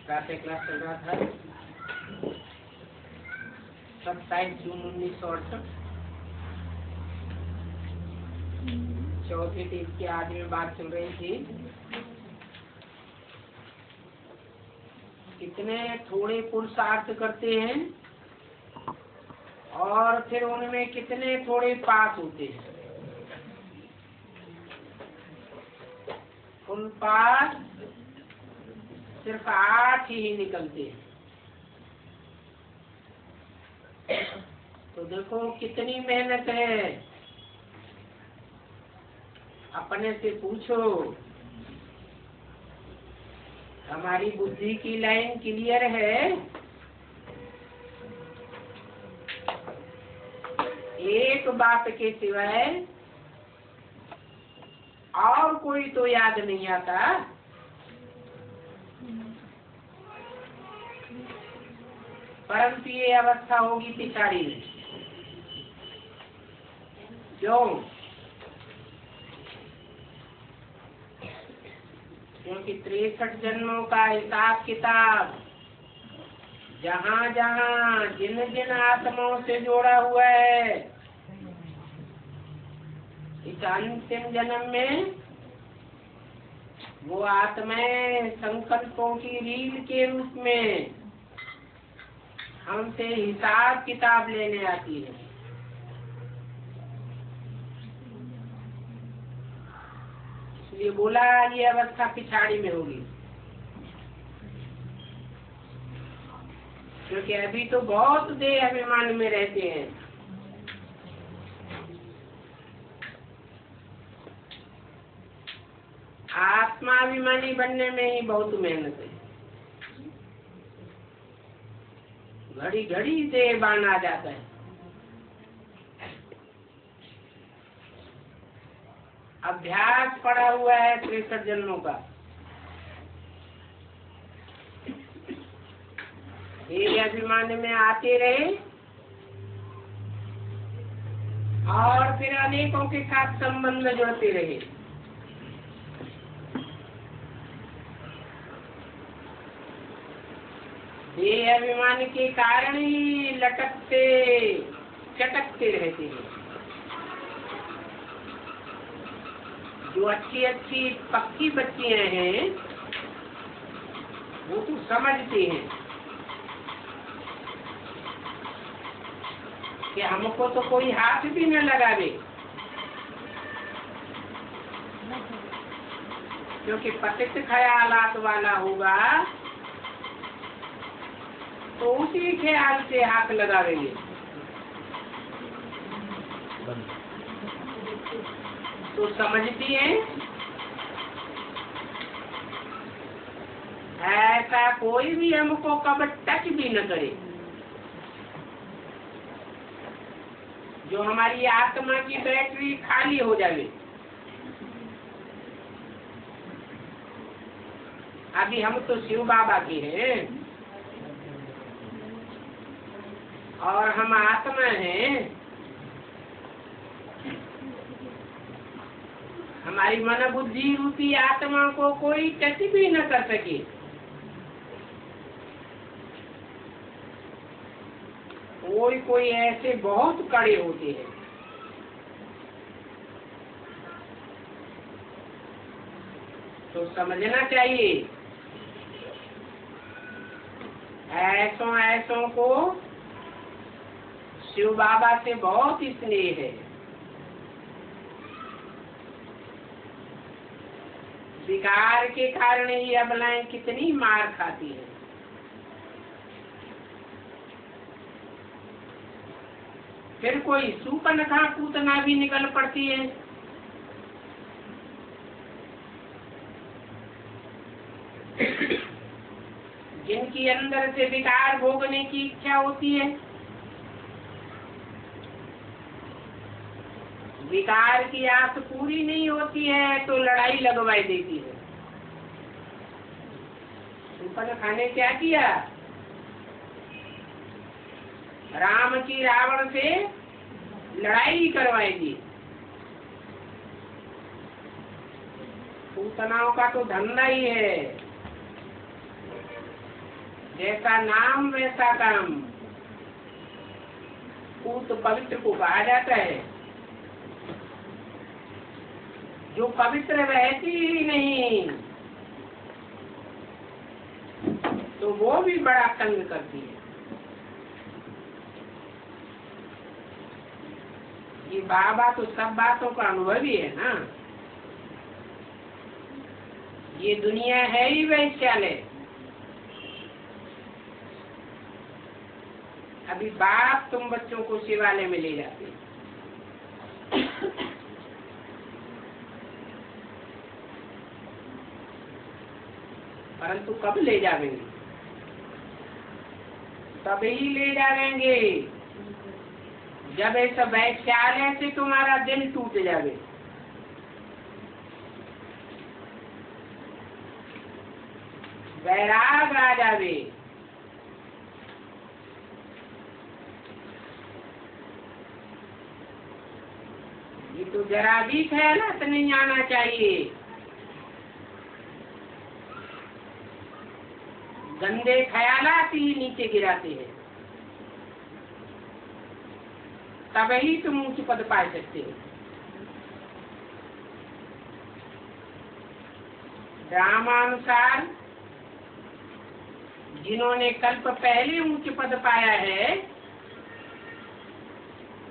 कैसे क्लास चल रहा था? 27 जून 1968 चौथे टेप के आदि में बात चल रही थी। कितने थोड़े पुरुषार्थ करते हैं और फिर उनमें कितने थोड़े पास होते हैं। फुल पास सिर्फ 8 ही निकलते हैं। तो देखो कितनी मेहनत है। अपने से पूछो, हमारी बुद्धि की लाइन क्लियर है? एक बात के सिवाय और कोई तो याद नहीं आता। परंतु ये अवस्था होगी पिछाड़ी में। क्यों? क्योंकि 63 जन्मों का हिसाब किताब जहाँ जहाँ जिन जिन आत्माओं से जोड़ा हुआ है, इस अंतिम जन्म में वो आत्माएं संकल्पों की रील के रूप में हमसे हिसाब किताब लेने आती है। इसलिए बोला ये अवस्था पिछाड़ी में होगी। क्योंकि अभी तो बहुत देह अभिमान में रहते हैं। आत्माभिमानी बनने में ही बहुत मेहनत है। घड़ी घड़ी देह बान आ जाता है। अभ्यास पड़ा हुआ है 63 जन्मों का। ये अभिमान में आते रहे और फिर अनेकों के साथ संबंध जोड़ते रहे। ये अभिमान के कारण ही लटकते चटकते रहते हैं। जो अच्छी अच्छी पक्की बच्चियां हैं वो तो समझते हैं कि हमको तो कोई हाथ भी न लगावे। क्योंकि पतित ख्यालात वाला होगा तो उसी ख्याल से हाथ लगावेंगे। तो समझती हैं ऐसा कोई भी हमको कब टच भी न करे। जो हमारी आत्मा की बैटरी खाली हो जाए। अभी हम तो शिव बाबा के हैं और हम आत्मा हैं। हमारी मन बुद्धि रूपी आत्मा को कोई टच भी न कर सके। कोई ऐसे बहुत कड़े होते हैं। तो समझना चाहिए ऐसों को शिव बाबा से बहुत स्नेह है। विकार के कारण ही अबलाएं कितनी मार खाती है। फिर कोई सूपनखा पूतना भी निकल पड़ती है। जिनकी अंदर से विकार भोगने की इच्छा होती है। विकार की आस पूरी नहीं होती है तो लड़ाई लगवाई देती है। सूपनखा ने क्या किया? राम की रावण से लड़ाई करवाई दी। पूतनाओं का तो धंधा ही है, जैसा नाम वैसा काम। पूत पवित्र को कहा जाता है, जो पवित्र रहती ही नहीं तो वो भी बड़ा तंग करती है। ये बाबा तो सब बातों का अनुभवी है ना। ये दुनिया है ही वैश्यालय। अभी बाप तुम बच्चों को शिवालय में ले जाते हैं, परंतु कब ले जाएंगे? तभी ले जाएंगे जब ऐसा वैश्यालय से तुम्हारा दिल टूट जावे। वैराग आ जावे। ये तो जरा भी ख्यालात नहीं आना चाहिए। गंदे ख्यालात ही नीचे गिराते हैं, तभी तुम ऊंच पद पा सकते हो। रामानुसार जिन्होंने कल्प पहले ऊंच पद पाया है,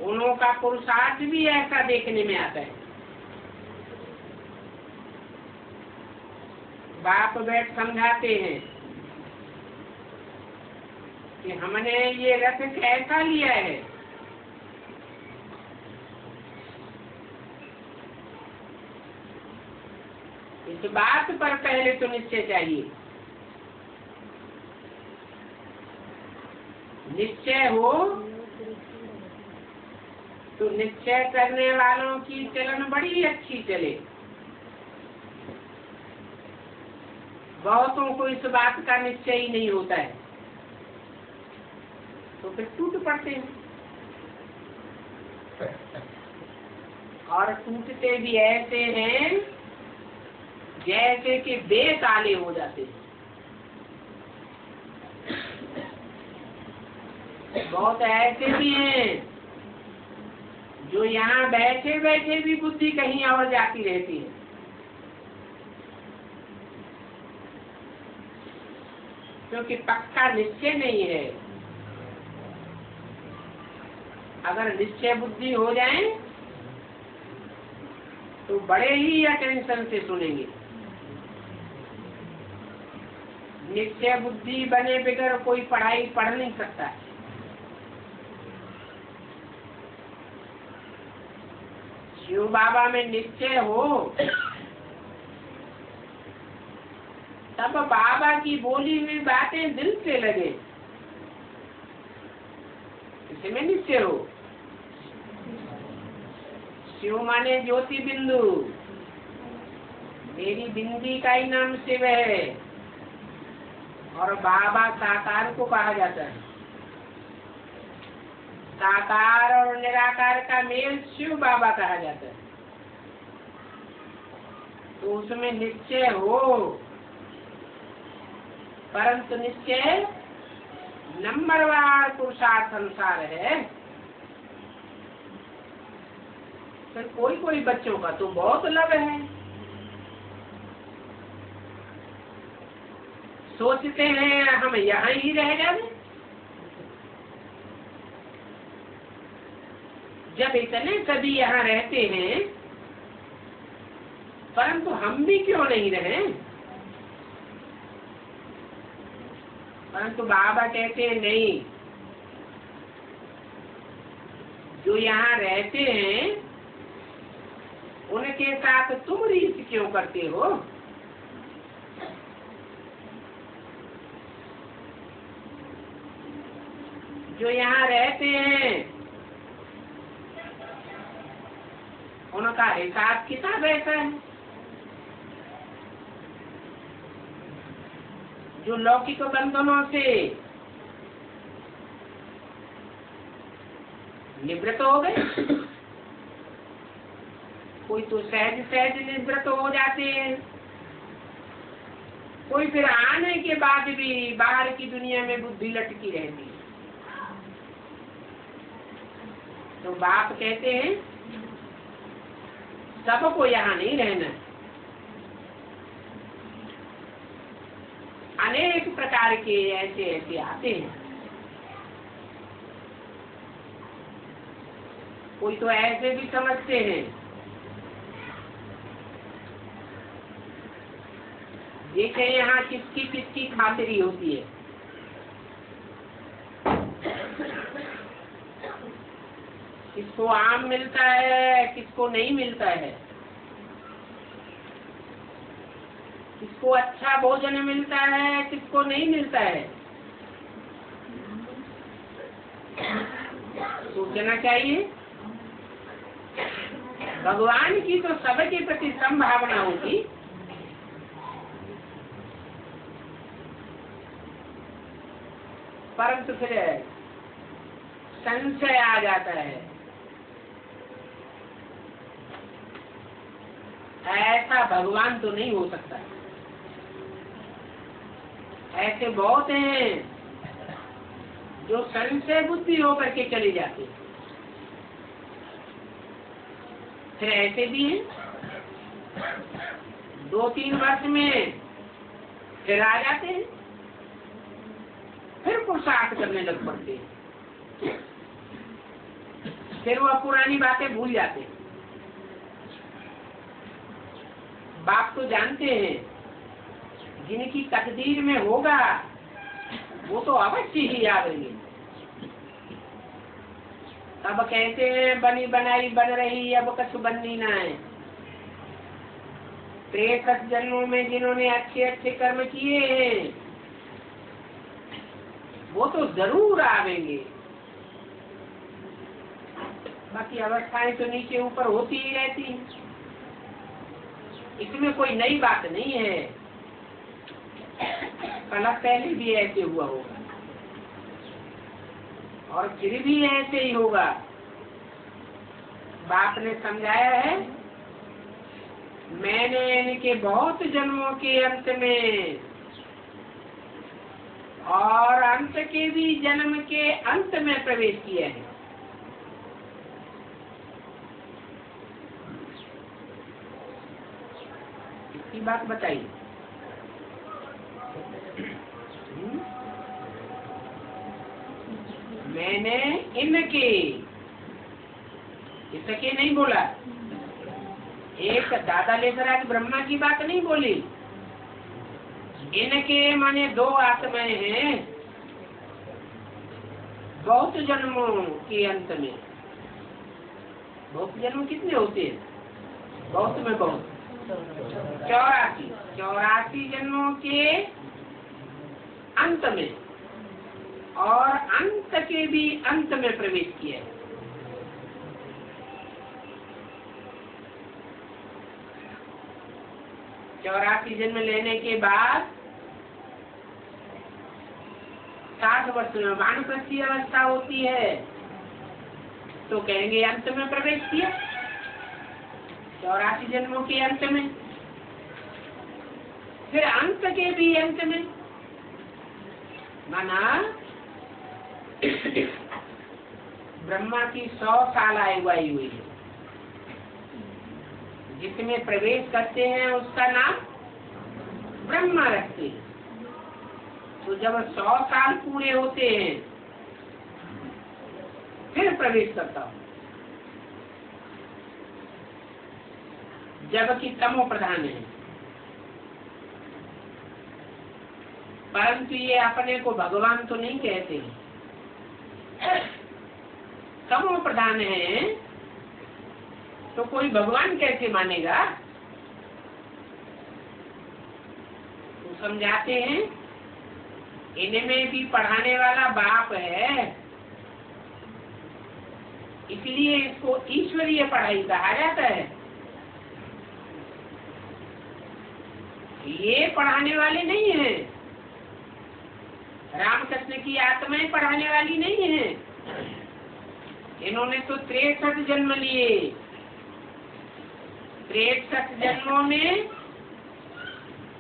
उन्हों का पुरुषार्थ भी ऐसा देखने में आता है। बाप बैठ समझाते हैं कि हमने ये रथ कैसा लिया है। इस बात पर पहले तो निश्चय चाहिए। निश्चय हो तो निश्चय करने वालों की चलन बड़ी अच्छी चले। बहुतों को इस बात का निश्चय ही नहीं होता है, तो फिर टूट पड़ते हैं। और टूटते भी ऐसे हैं जैसे कि बेताले हो जाते हैं। बहुत ऐसे भी हैं जो यहाँ बैठे बैठे भी बुद्धि कहीं और जाती रहती है। क्योंकि पक्का निश्चय नहीं है। अगर निश्चय बुद्धि हो जाए तो बड़े ही अटेंशन से सुनेंगे। निश्चय बुद्धि बने बगैर कोई पढ़ाई पढ़ नहीं सकता है। शिव बाबा में निश्चय हो तब बाबा की बोली हुई बातें दिल से लगे, इसमें निश्चय हो। शिव माने ज्योति बिंदु, मेरी बिंदी का ही नाम शिव है। और बाबा साकार को कहा जाता है। साकार और निराकार का मेल शिव बाबा कहा जाता है। तो उसमें निश्चय हो, परंतु निश्चय नंबरवार पुरुषार्थ अनुसार है। फिर कोई कोई बच्चों का तो बहुत लब है, सोचते हैं हम यहाँ ही रह जाए। जब इतने सभी यहाँ रहते हैं, परंतु हम भी क्यों नहीं रहे? परंतु बाबा कहते हैं नहीं, जो यहाँ रहते हैं उनके साथ तुम रीत क्यों करते हो? जो यहाँ रहते हैं उनका हिसाब किताब ऐसा है। जो लौकिक बंधनों से निवृत्त हो गए, कोई तो सहज सहज निवृत्त हो जाते हैं, कोई फिर आने के बाद भी बाहर की दुनिया में बुद्धि लटकी रहती है। तो बाप कहते हैं सबको यहाँ नहीं रहना। अनेक प्रकार के ऐसे ऐसे आते हैं। कोई तो ऐसे भी समझते हैं, देखे यहाँ किसकी किसकी खातिरी होती है। किसको आम मिलता है, किसको नहीं मिलता है, किसको अच्छा भोजन मिलता है, किसको नहीं मिलता है। सोचना चाहिए। भगवान की तो सबके प्रति संभावना होगी, परंतु फिर संशय आ जाता है। ऐसा भगवान तो नहीं हो सकता। ऐसे बहुत हैं जो संशय बुद्धि होकर के चले जाते हैं। फिर ऐसे भी हैं 2-3 वर्ष में फिर आ जाते हैं, फिर पुरुषार्थ करने लग पड़ते हैं, फिर वह पुरानी बातें भूल जाते हैं। बाप तो जानते हैं जिनकी तकदीर में होगा वो तो अवश्य ही आवेंगे। अब कहते हैं बनी बनाई बन रही, अब कछु बननी ना है। 63 जन्मों में जिन्होंने अच्छे अच्छे कर्म किए हैं वो तो जरूर आवेंगे। बाकी अवस्थाएं तो नीचे ऊपर होती ही रहती हैं, इसमें कोई नई बात नहीं है। कल पहले भी ऐसे हुआ होगा और फिर भी ऐसे ही होगा। बाप ने समझाया है, मैंने इनके बहुत जन्मों के अंत में और अंत के भी जन्म के अंत में प्रवेश किया है। इसकी बात बताइए। मैंने इनके, इसके नहीं बोला। एक दादा लेकर आज ब्रह्मा की बात नहीं बोली। इनके माने 2 आत्माएं हैं बहुत जन्मों के अंत में। बहुत जन्म कितने होते हैं? बहुत में बहुत 84 जन्मों के अंत में और अंत के भी अंत में प्रवेश किया है। चौरासी जन्म लेने के बाद 60 वर्ष में वानप्रस्थी अवस्था होती है, तो कहेंगे अंत में प्रवेश किया। 84 जन्मों के अंत में, फिर अंत के भी अंत में, माना ब्रह्मा की 100 साल आयु आई हुई है। जिसमें प्रवेश करते हैं उसका नाम ब्रह्मा रखते हैं। तो जब 100 साल पूरे होते हैं फिर प्रवेश करता हूँ, जबकि तमो प्रधान है। परंतु ये अपने को भगवान तो नहीं कहते, तमो प्रधान है तो कोई भगवान कैसे मानेगा? तो समझाते हैं इनमें भी पढ़ाने वाला बाप है, इसलिए इसको ईश्वरीय पढ़ाई कहा जाता है। ये पढ़ाने वाले नहीं हैं, रामकृष्ण की आत्माएं पढ़ाने वाली नहीं है। इन्होंने तो 63 जन्म लिए। 63 जन्मों में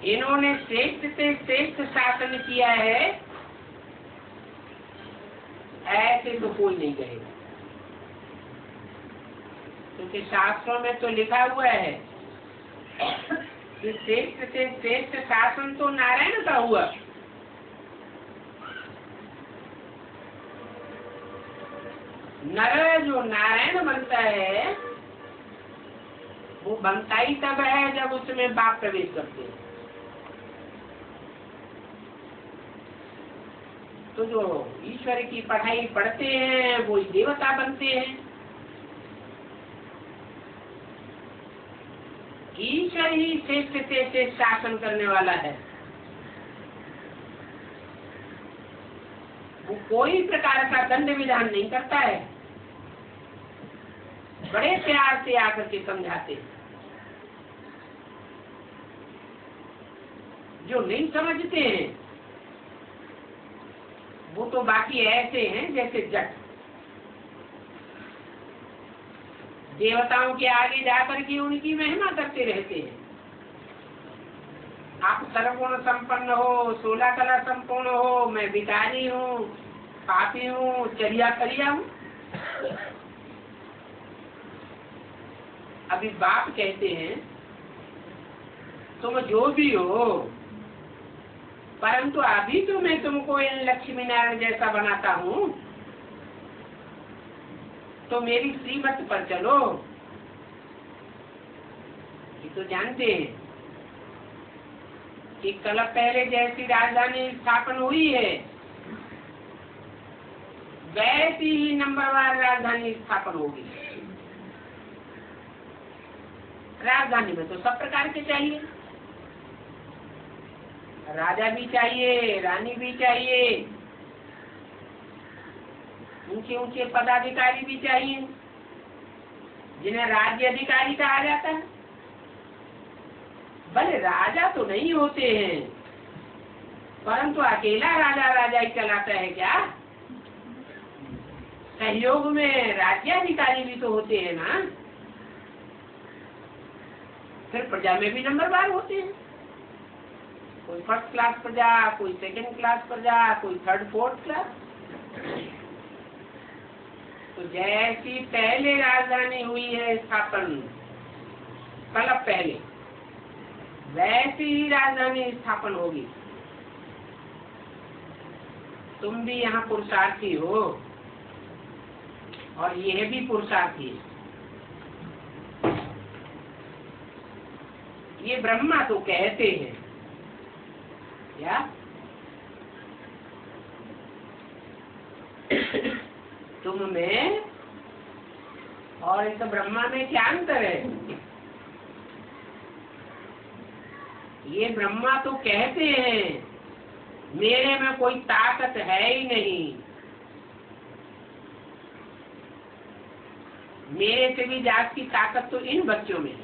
इन्होंने श्रेष्ठ से श्रेष्ठ शासन किया है, ऐसे तो कोई नहीं कहेगा। क्योंकि शास्त्रों में तो लिखा हुआ है कि श्रेष्ठ से श्रेष्ठ शासन तो नारायण का हुआ। नर जो नारायण बनता है वो बनता ही तब है जब उसमें बाप प्रवेश करते हैं। तो जो ईश्वर की पढ़ाई पढ़ते हैं वो देवता बनते हैं। ईश्वर ही श्रेष्ठ से श्रेष्ठ शासन करने वाला है। वो कोई प्रकार का दंड विधान नहीं करता है, बड़े प्यार से आकर के समझाते हैं। जो नहीं समझते हैं वो तो बाकी ऐसे हैं जैसे जट, देवताओं के आगे जाकर के उनकी महिमा करते रहते हैं। आप सर्वगुण संपन्न हो, 16 कला संपूर्ण हो, मैं भिखारी हूँ, पापी हूँ, चरिया करिया हूँ। अभी बाप कहते हैं तुम जो भी हो, परंतु अभी तो मैं तुमको इन लक्ष्मी नारायण जैसा बनाता हूँ, तो मेरी श्रीमत पर चलो। ये तो जानते हैं कि कल पहले जैसी राजधानी स्थापन हुई है वैसी ही नंबरवार राजधानी स्थापन होगी। राजधानी में तो सब प्रकार के चाहिए, राजा भी चाहिए, रानी भी चाहिए, ऊंचे ऊंचे पदाधिकारी भी चाहिए जिन्हें राज्य अधिकारी कहा जाता है। भले राजा तो नहीं होते हैं, परंतु अकेला राजा राजा ही चलाता है क्या? सहयोग में राज्याधिकारी भी तो होते हैं ना। फिर प्रजा में भी नंबरवार होते हैं, कोई फर्स्ट क्लास प्रजा, कोई सेकंड क्लास प्रजा, कोई थर्ड फोर्थ क्लास। तो जैसी पहले राजधानी हुई है स्थापन कल पहले, वैसी ही राजधानी स्थापन होगी। तुम भी यहाँ पुरुषार्थी हो और यह भी पुरुषार्थी है। ये ब्रह्मा तो कहते हैं क्या? तुम में और इस ब्रह्मा में क्या अंतर है? ये ब्रह्मा तो कहते हैं मेरे में कोई ताकत है ही नहीं, मेरे से भी ज्यादा ताकत तो इन बच्चों में।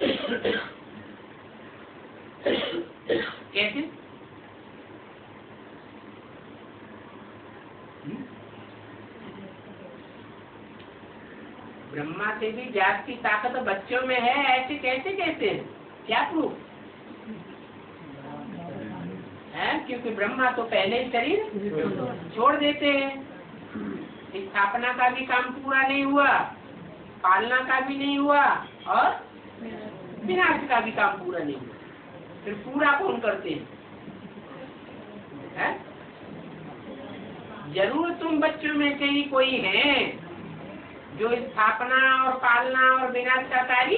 कैसे? ब्रह्मा से भी ज्यादा ताकत बच्चों में है, ऐसे कैसे कहते हैं? क्या प्रूफ है? क्योंकि ब्रह्मा तो पहले ही शरीर छोड़ देते हैं। स्थापना का भी काम पूरा नहीं हुआ, पालना का भी नहीं हुआ और विनाश का भी काम पूरा नहीं हुआ, फिर पूरा कौन करते हैं? जरूर तुम बच्चों में से ही कोई है जो स्थापना और पालना और विनाश का कार्य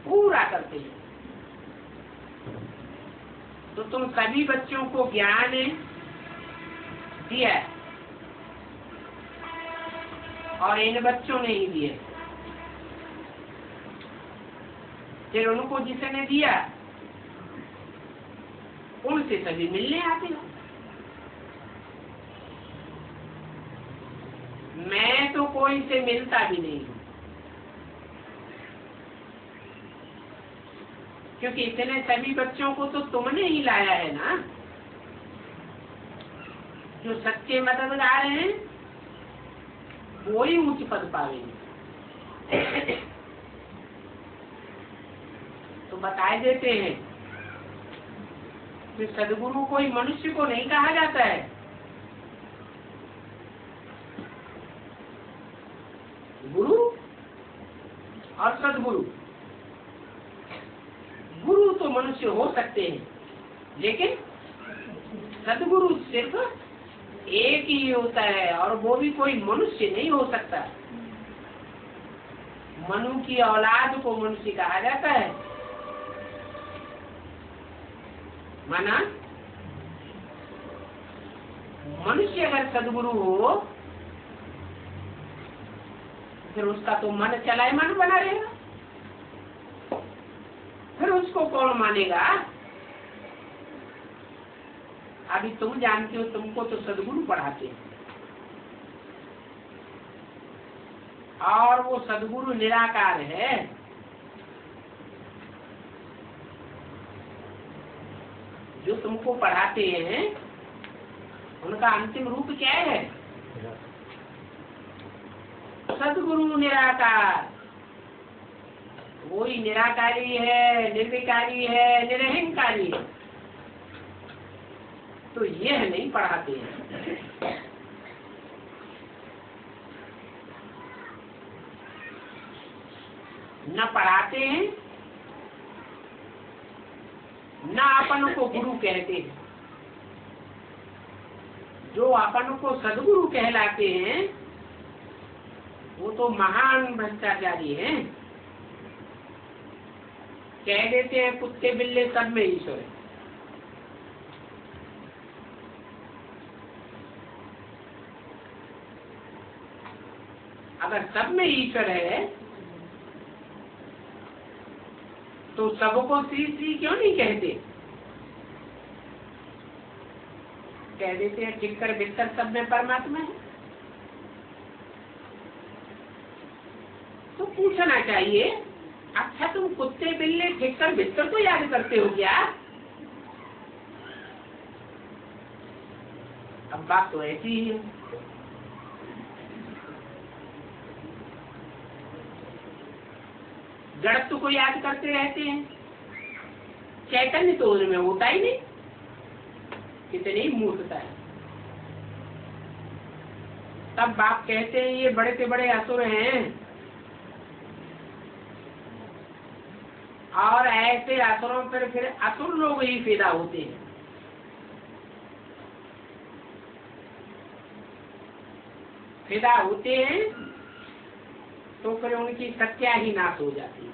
पूरा करते हैं। तो तुम सभी बच्चों को ज्ञान दिया और इन बच्चों ने ही दिया। फिर उनको जिसने दिया उनसे सभी मिलने आते हो। मैं तो कोई से मिलता भी नहीं हूँ, क्योंकि इतने सभी बच्चों को तो तुमने ही लाया है ना। जो सच्चे मददगार हैं वो ही उच्च पद पाएंगे। तो बताए देते हैं तो सदगुरु कोई मनुष्य को नहीं कहा जाता है। गुरु और सदगुरु, गुरु तो मनुष्य हो सकते हैं, लेकिन सदगुरु सिर्फ एक ही होता है, और वो भी कोई मनुष्य नहीं हो सकता। मनु की औलाद को मनुष्य कहा जाता है। माना मनुष्य अगर सदगुरु हो, फिर उसका तो मन चलायमान बना रहेगा, फिर उसको कौन मानेगा? अभी तुम जानते हो, तुमको तो सदगुरु पढ़ाते हैं, और वो सदगुरु निराकार है। जो तुमको पढ़ाते हैं उनका अंतिम रूप क्या है? सदगुरु निराकार। वही निराकारी है, निर्विकारी है, निरहंकारी है। तो यह नहीं पढ़ाते हैं। न पढ़ाते हैं, न अपन को गुरु कहते हैं। जो अपन को सदगुरु कहलाते हैं वो तो महान भ्रष्टाचारी हैं। कह देते हैं कुत्ते बिल्ले सब में ईश्वर है। अगर सब में ईश्वर है तो सबको श्री श्री क्यों नहीं कहते? कह देते हैं ठिक्कर बिस्तर सब में परमात्मा है। तो पूछना चाहिए, अच्छा तुम कुत्ते बिल्ले ठिक्कर बिस्तर को याद करते हो क्या? अब बात तो ऐसी ही है। जड़त्व को याद करते रहते हैं, चैतन्य तो उनमें होता ही नहीं। कितनी मूर्खता है। तब बाप कहते हैं ये बड़े से बड़े असुर हैं, और ऐसे असुरों पर फिर असुर लोग ही पैदा होते हैं। पैदा होते हैं तो फिर उनकी सत्या ही नाश हो जाती है।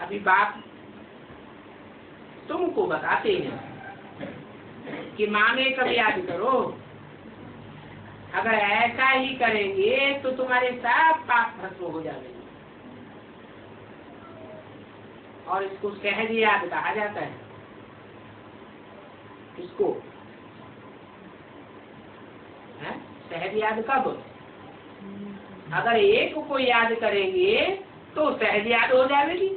अभी बात तुमको बताते हैं कि मामे कब याद करो। अगर ऐसा ही करेंगे तो तुम्हारे सब पाप भस्म हो जाएंगे। और इसको सहज याद कहा जाता है। इसको सहज याद कब? अगर एक को याद करेंगे तो सहज याद हो जाएगी,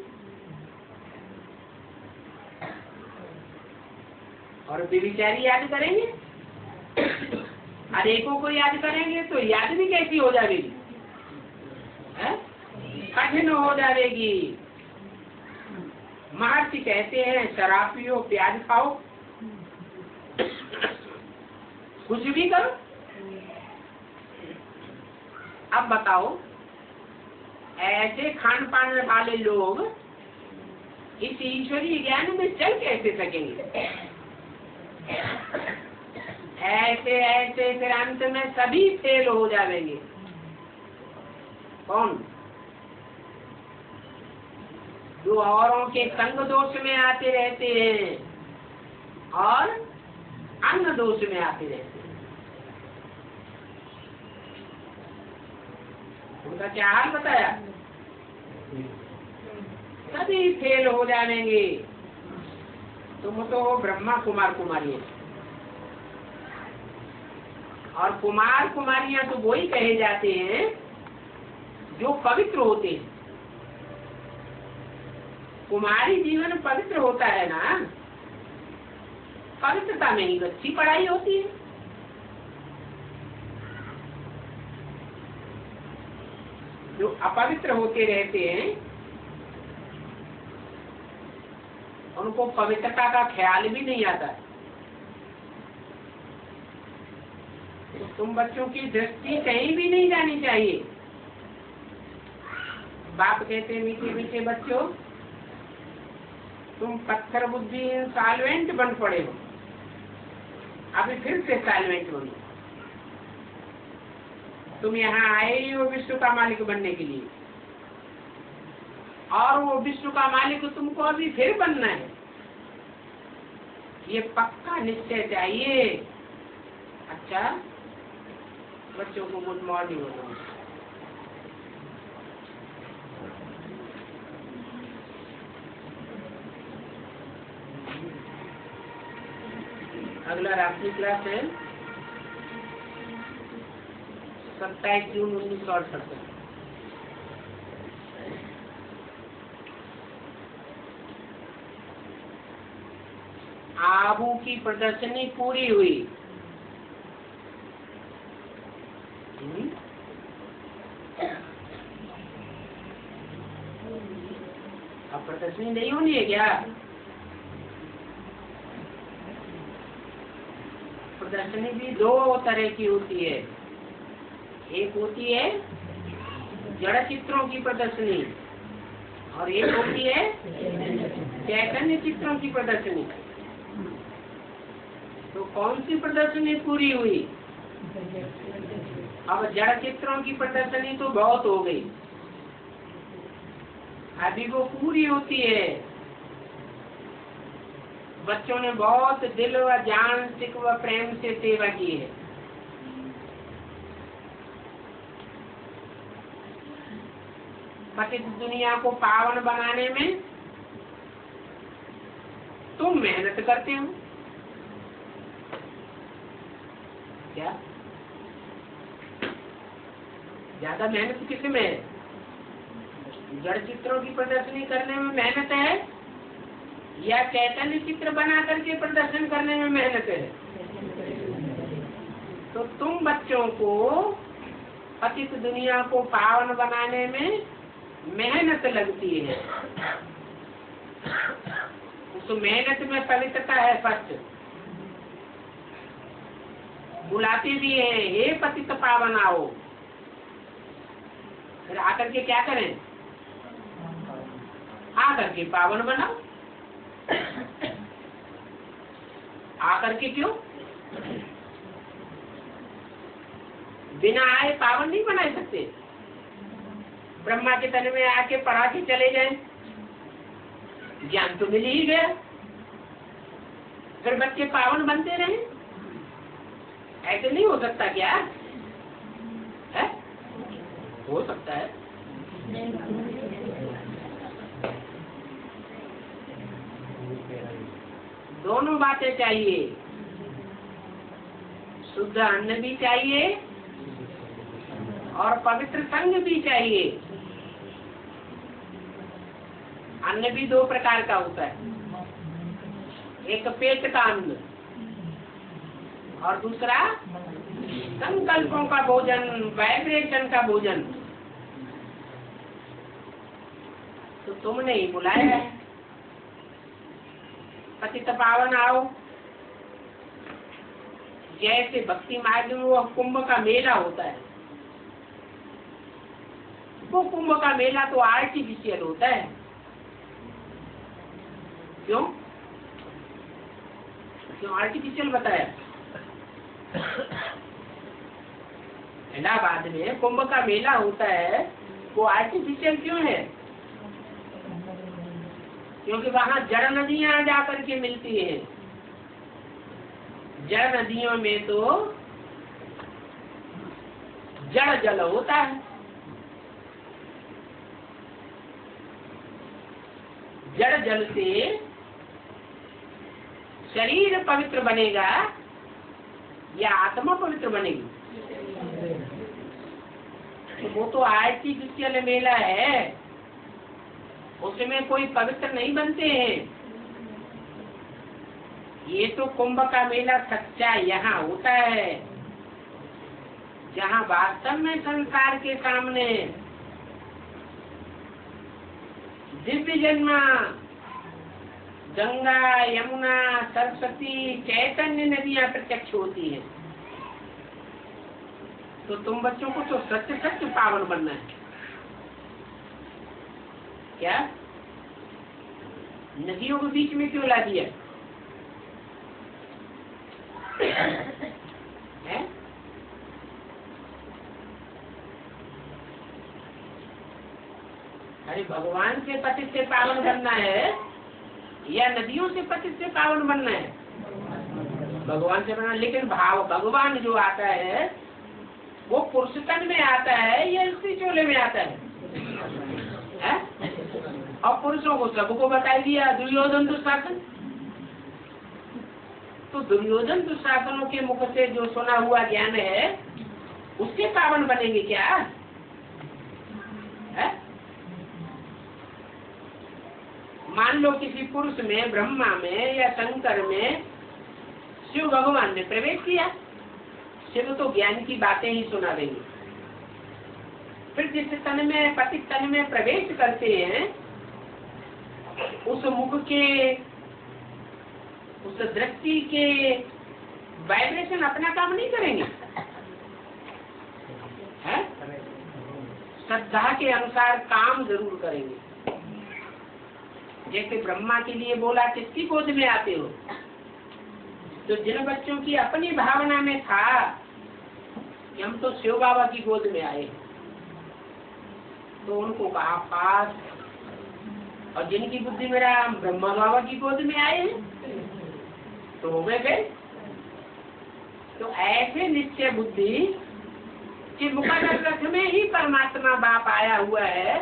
और विचारी याद करेंगे, अनेकों को याद करेंगे तो याद भी कैसी हो जाएगी? कठिन हो जाएगी। महर्षि कहते हैं शराब पियो, प्याज खाओ, कुछ भी करो। अब बताओ, ऐसे खान पान वाले लोग इस ईश्वरीय ज्ञान में चल कैसे सकेंगे? ऐसे ऐसे फिर अंत में सभी फेल हो जाएंगे। कौन? जो औरों के संग दोष में आते रहते हैं और अन्न दोष में आते रहते हैं। उनका क्या हाल बताया? सभी फेल हो जाएंगे। तुम तो ब्रह्मा कुमार कुमारी, और कुमार कुमारियां तो वही कहे जाते हैं जो पवित्र होते हैं। कुमारी जीवन पवित्र होता है ना, पवित्रता में ही अच्छी पढ़ाई होती है। जो अपवित्र होते रहते हैं उनको पवित्रता का ख्याल भी नहीं आता। तो तुम बच्चों की दृष्टि कहीं भी नहीं जानी चाहिए। बाप कहते मीठे मीठे बच्चों, तुम पत्थर बुद्धि साल्वेंट बन पड़े हो, अभी फिर से साल्वेंट बनो। तुम यहाँ आए ही हो विश्व का मालिक बनने के लिए, और वो विश्व का मालिक तुमको अभी फिर बनना है। ये पक्का निश्चय चाहिए। अच्छा, बच्चों को गुड मॉर्निंग बोलो। अगला रात्रि क्लास है 27 जून 1968। आबू की प्रदर्शनी पूरी हुई। अब प्रदर्शनी नहीं होनी है क्या? प्रदर्शनी भी दो तरह की होती है। एक होती है जड़ चित्रों की प्रदर्शनी, और एक होती है चैतन्य चित्रों की प्रदर्शनी। तो कौन सी प्रदर्शनी पूरी हुई? अब जड़ चित्रों की प्रदर्शनी तो बहुत हो गई, अभी वो पूरी होती है। बच्चों ने बहुत दिल व जान सिक व प्रेम से सेवा की है। पतित दुनिया को पावन बनाने में तुम मेहनत करते हो क्या? ज्यादा मेहनत किसमें है? जड़ चित्रों की प्रदर्शनी करने में मेहनत है, या चैतन्य चित्र बना करके प्रदर्शन करने में मेहनत है? तो तुम बच्चों को पतित दुनिया को पावन बनाने में मेहनत लगती है। उस मेहनत में पवित्रता है। फर्स्ट बुलाते भी हैं, हे पतित पावन आओ। फिर आकर के क्या करें? आकर के पावन बनाओ। आकर के क्यों? बिना आए पावन नहीं बना सकते। ब्रह्मा के तन में आके पढ़ा के चले जाए, ज्ञान तो मिल ही गया, फिर बच्चे पावन बनते रहे। ऐसे नहीं हो सकता क्या? है? हो सकता है। दोनों बातें चाहिए, शुद्ध अन्न भी चाहिए और पवित्र संग भी चाहिए। अन्न भी दो प्रकार का होता है, एक पेट का अन्न और दूसरा संकल्पों का भोजन, वाइब्रेशन का भोजन। तो तुमने ही बुलाया है, पतित पावन आओ। जैसे भक्ति मार्ग में वो कुंभ का मेला होता है, वो कुंभ का मेला तो आर्टिफिशियल होता है। क्यों क्यों आर्टिफिशियल बताया? इलाहाबाद में कुंभ का मेला होता है, वो आर्टिफिशियल क्यों है? क्योंकि वहाँ जड़ नदियां जाकर के मिलती हैं। जड़ नदियों में तो जड़ जल होता है। जड़ जल से शरीर पवित्र बनेगा या आत्मा पवित्र बनेगी? तो वो तो आर्टिफिशियल मेला है, उसमें कोई पवित्र नहीं बनते हैं। ये तो कुंभ का मेला सच्चा यहाँ होता है, जहाँ वास्तव में संसार के सामने दिव्य जन्मा गंगा, यमुना, सरस्वती, चैतन्य नदियां प्रत्यक्ष होती हैं। तो तुम बच्चों को तो सत्य सत्य पावन बनना है। क्या नदियों के बीच में क्यों ला दिया है? अरे भगवान से पति से पावन बनना है या नदियों से पति से पावन बनना है? भगवान से बनना। लेकिन भाव भगवान जो आता है वो पुरुष तन में आता है या स्त्री चोले में आता है? और पुरुषों को सबको बता दिया दुर्योधन दुशासन। तो दुर्योधन दुशासनों के मुख से जो सुना हुआ ज्ञान है उसके पावन बनेंगे क्या है? मान लो किसी पुरुष में, ब्रह्मा में या शंकर में शिव भगवान ने प्रवेश किया, शिव तो ज्ञान की बातें ही सुना देंगे। फिर जिस तन में, पति तन में प्रवेश करते हैं उस मुख के, उस दृष्टि के वाइब्रेशन अपना काम नहीं करेंगे, है? श्रद्धा के अनुसार काम जरूर करेंगे। जैसे ब्रह्मा के लिए बोला किसकी गोद में आते हो, तो जिन बच्चों की अपनी भावना में था कि हम तो शिव बाबा की गोद में आए, तो उनको कहा पास। और जिनकी बुद्धि में रहा हम ब्रह्मा बाबा की गोद में आए हैं, तो हो गए। तो ऐसे निश्चय बुद्धि कि मुखादर्शक में ही परमात्मा बाप आया हुआ है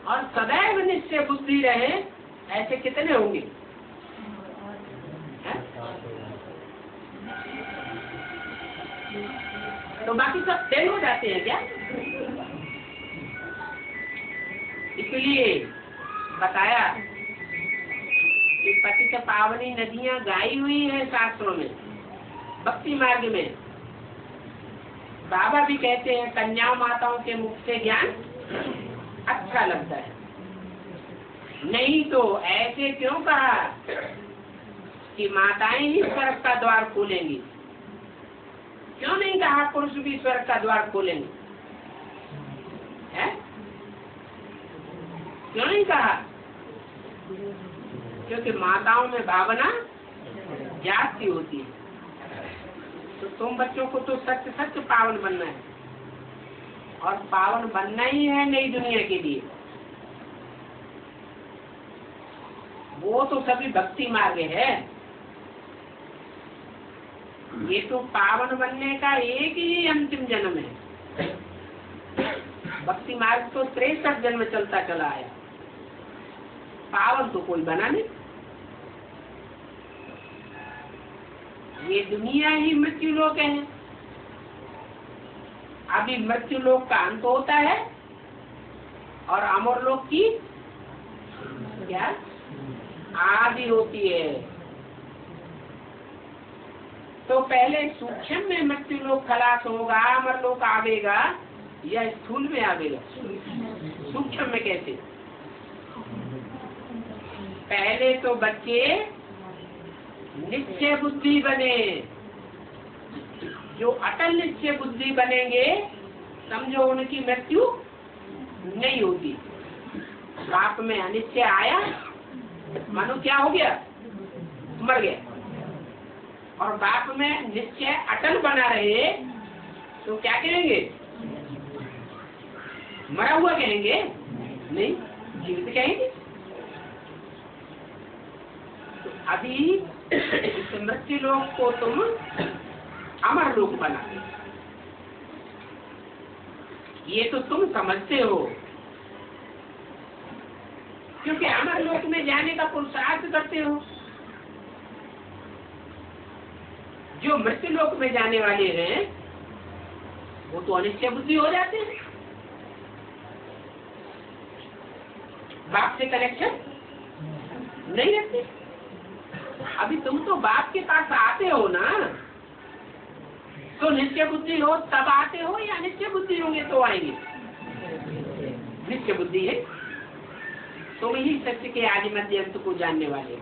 और सदैव निश्चय बुद्धि रहे, ऐसे कितने होंगे? तो बाकी सब फेल हो जाते हैं क्या? इसलिए बताया कि पतित पावनी नदियां गाई हुई है शास्त्रों में, भक्ति मार्ग में। बाबा भी कहते हैं कन्याओं माताओं के मुख से ज्ञान अच्छा लगता है। नहीं तो ऐसे क्यों कहा कि माताएं ही स्वर्ग का द्वार खोलेंगी? क्यों नहीं कहा पुरुष भी स्वर्ग का द्वार खोलेंगे? है? क्यों नहीं कहा? क्योंकि माताओं में भावना जाती होती है। तो तुम बच्चों को तो सत्य सत्य पावन बनना है, और पावन बनना ही है नई दुनिया के लिए। वो तो सभी भक्ति मार्ग है, ये तो पावन बनने का एक ही अंतिम जन्म है। भक्ति मार्ग तो 63 जन्म चलता चला आया, पावन तो कोई बना नहीं। ये दुनिया ही मृत्यु लोक है। अभी मृत्यु लोक का अंत होता है और अमर लोक की क्या आदि होती है। तो पहले सूक्ष्म में मृत्यु लोक खलास होगा, अमर लोक आवेगा, या स्थूल में आवेगा? सूक्ष्म में कैसे? पहले तो बच्चे निश्चय बुद्धि बने। जो अटल निश्चय बुद्धि बनेंगे समझो उनकी मृत्यु नहीं होती। बाप में अनिश्चय आया, मानो क्या हो गया? मर गया। और बाप में निश्चय अटल बना रहे तो क्या कहेंगे? मरा हुआ कहेंगे? नहीं, जीवित कहेंगे। तो अभी इस मृत्यु लोक को तुम अमर लोक बना दो। ये तो तुम समझते हो, क्योंकि अमर लोक में जाने का पुरुषार्थ करते हो। जो मृत्यु लोक में जाने वाले हैं वो तो अनिश्चय बुद्धि हो जाते हैं, बाप से कनेक्शन नहीं रखते। अभी तुम तो बाप के पास आते हो ना, तो निश्चय बुद्धि हो तब आते हो, या निश्चय बुद्धि होंगे तो आएंगे? निश्चय बुद्धि है, तुम ही सत्य के आदि मध्य अंत को जानने वाले हो।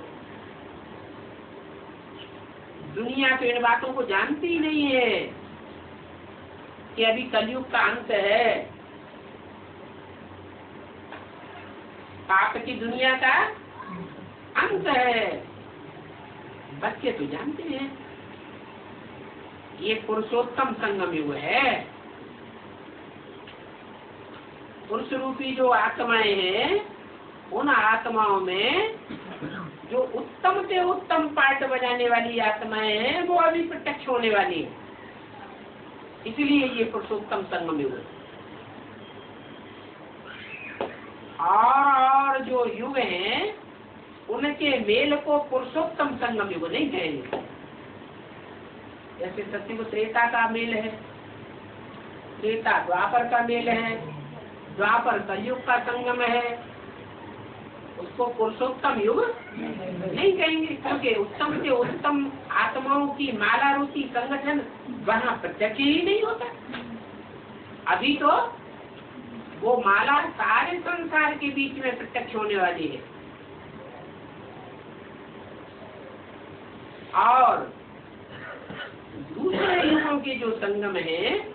दुनिया तो इन बातों को जानती ही नहीं है कि अभी कलयुग का अंत है, पाप की दुनिया का अंत है। बच्चे तो जानते हैं ये पुरुषोत्तम संगम युग है। पुरुष रूपी जो आत्माएं हैं, उन आत्माओं में जो उत्तम से उत्तम पाठ बजाने वाली आत्माएं हैं वो अभी प्रत्यक्ष होने वाली है। इसलिए ये पुरुषोत्तम संगम युग है। और जो युग हैं उनके मेल को पुरुषोत्तम संगम युग नहीं कहेंगे। जैसे सत्युग त्रेता का मेल है, त्रेता द्वापर का मेल है, द्वापर कलयुग का संगम है, उसको पुरुषोत्तम युग नहीं कहेंगे, क्योंकि उत्तम से उत्तम आत्माओं की माला रूपी संगठन वहाँ प्रत्यक्ष ही नहीं होता। अभी तो वो माला सारे संसार के बीच में प्रत्यक्ष होने वाली है। और दूसरे युगों के जो संगम है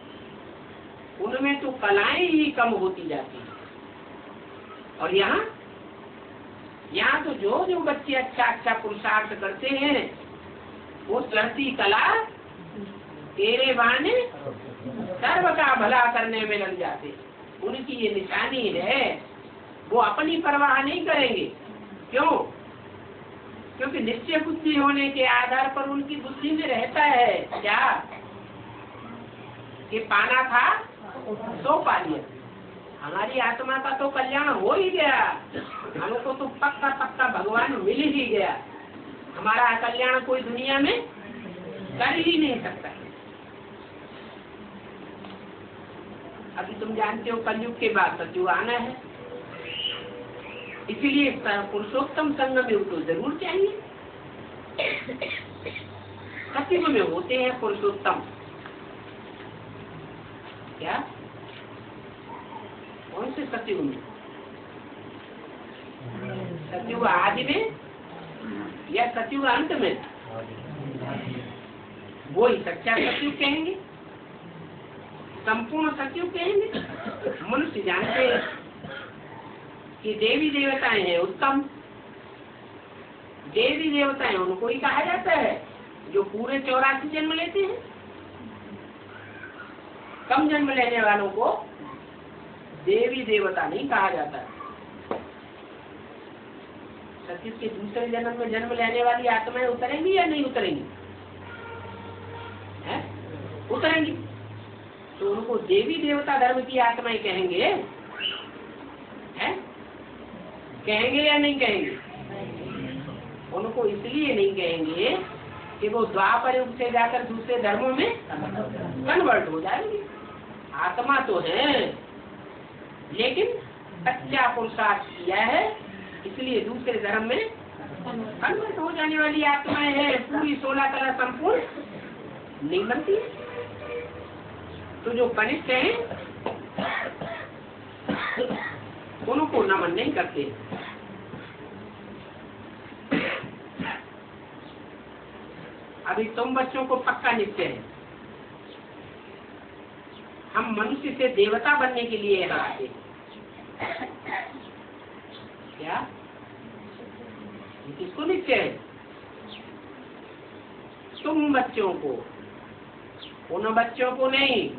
उनमें तो कलाएं ही कम होती जाती हैं। और यहाँ तो जो बच्चे अच्छा पुरुषार्थ करते हैं वो चढ़ती कला तेरे बहाने सर्व का भला करने में लग जाते। उनकी ये निशानी है, वो अपनी परवाह नहीं करेंगे। क्यों? क्योंकि निश्चय बुद्धि होने के आधार पर उनकी बुद्धि में रहता है क्या कि पाना था तो पा लिया। हमारी आत्मा का तो कल्याण हो ही गया, हमको तो पक्का भगवान मिल ही गया। हमारा कल्याण कोई दुनिया में कर ही नहीं सकता। अभी तुम जानते हो कलयुग के बाद सतयुग आना है, इसीलिए पुरुषोत्तम संगम युग तो जरूर चाहिए। सतयुग में होते हैं पुरुषोत्तम, क्या कौन से सतयुग में? सतयुग आदि में या सतयुग अंत में? वो ही सच्चा सतयुग कहेंगे, संपूर्ण सतयुग कहेंगे। मनुष्य जानते हैं कि देवी देवताएं हैं उत्तम। देवी देवताएं उनको ही कहा जाता है जो पूरे 84 जन्म लेते हैं। कम जन्म लेने वालों को देवी देवता नहीं कहा जाता। सतयुग के दूसरे जन्म में जन्म लेने वाली आत्माएं उतरेंगी या नहीं उतरेंगी? है? उतरेंगी। तो उनको देवी देवता धर्म की आत्माएं कहेंगे, है? कहेंगे या नहीं कहेंगे? उनको इसलिए नहीं कहेंगे कि वो द्वापर युग से जाकर दूसरे धर्मों में कन्वर्ट हो जाएंगे। आत्मा तो है लेकिन सच्चा पुरुषार्थ किया है, इसलिए दूसरे धर्म में कन्वर्ट हो जाने वाली आत्माएं हैं। पूरी 16 कला संपूर्ण नहीं बनती। तो जो कनिष्ठ हैं उनको नमन नहीं करते। अभी तुम बच्चों को पक्का निश्चय है हम मनुष्य से देवता बनने के लिए यहाँ आते। क्या किसको निश्चय है? तुम बच्चों को, उन बच्चों को नहीं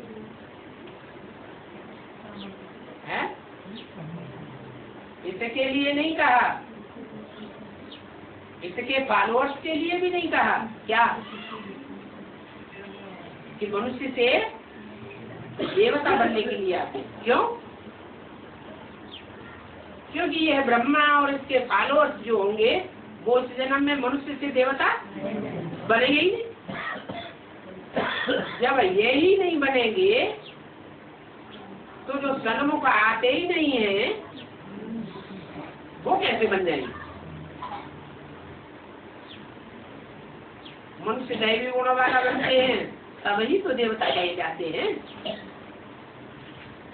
है, इसके लिए नहीं कहा, इसके फॉलोअर्स के लिए भी नहीं कहा। क्या कि मनुष्य से देवता बनने के लिए आते। क्यों? क्योंकि यह ब्रह्मा और इसके फॉलोअर्स जो होंगे वो इस जन्म में मनुष्य से देवता बनेंगे ही नहीं। जब ये ही नहीं बनेंगे तो जो सन्मुख आते ही नहीं है वो कैसे बन जाएंगे? मनुष्य दैवी गुणों वाला बनते हैं तब ही तो देवता कहे जाते हैं।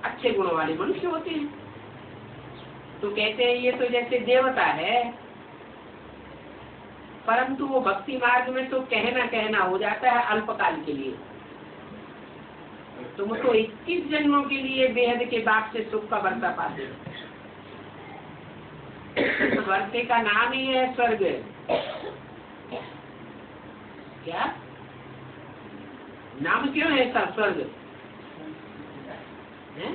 अच्छे गुणों वाले मनुष्य होते हैं तो कहते हैं ये तो जैसे देवता है। परंतु वो भक्ति मार्ग में तो कहना हो जाता है अल्पकाल के लिए। तुम तो 21 जन्मों के लिए बेहद के बाप से सुख का वर्षा पाते हो। वर्षे का नाम ही है स्वर्ग। क्या नाम क्यों है सब स्वर्ग है?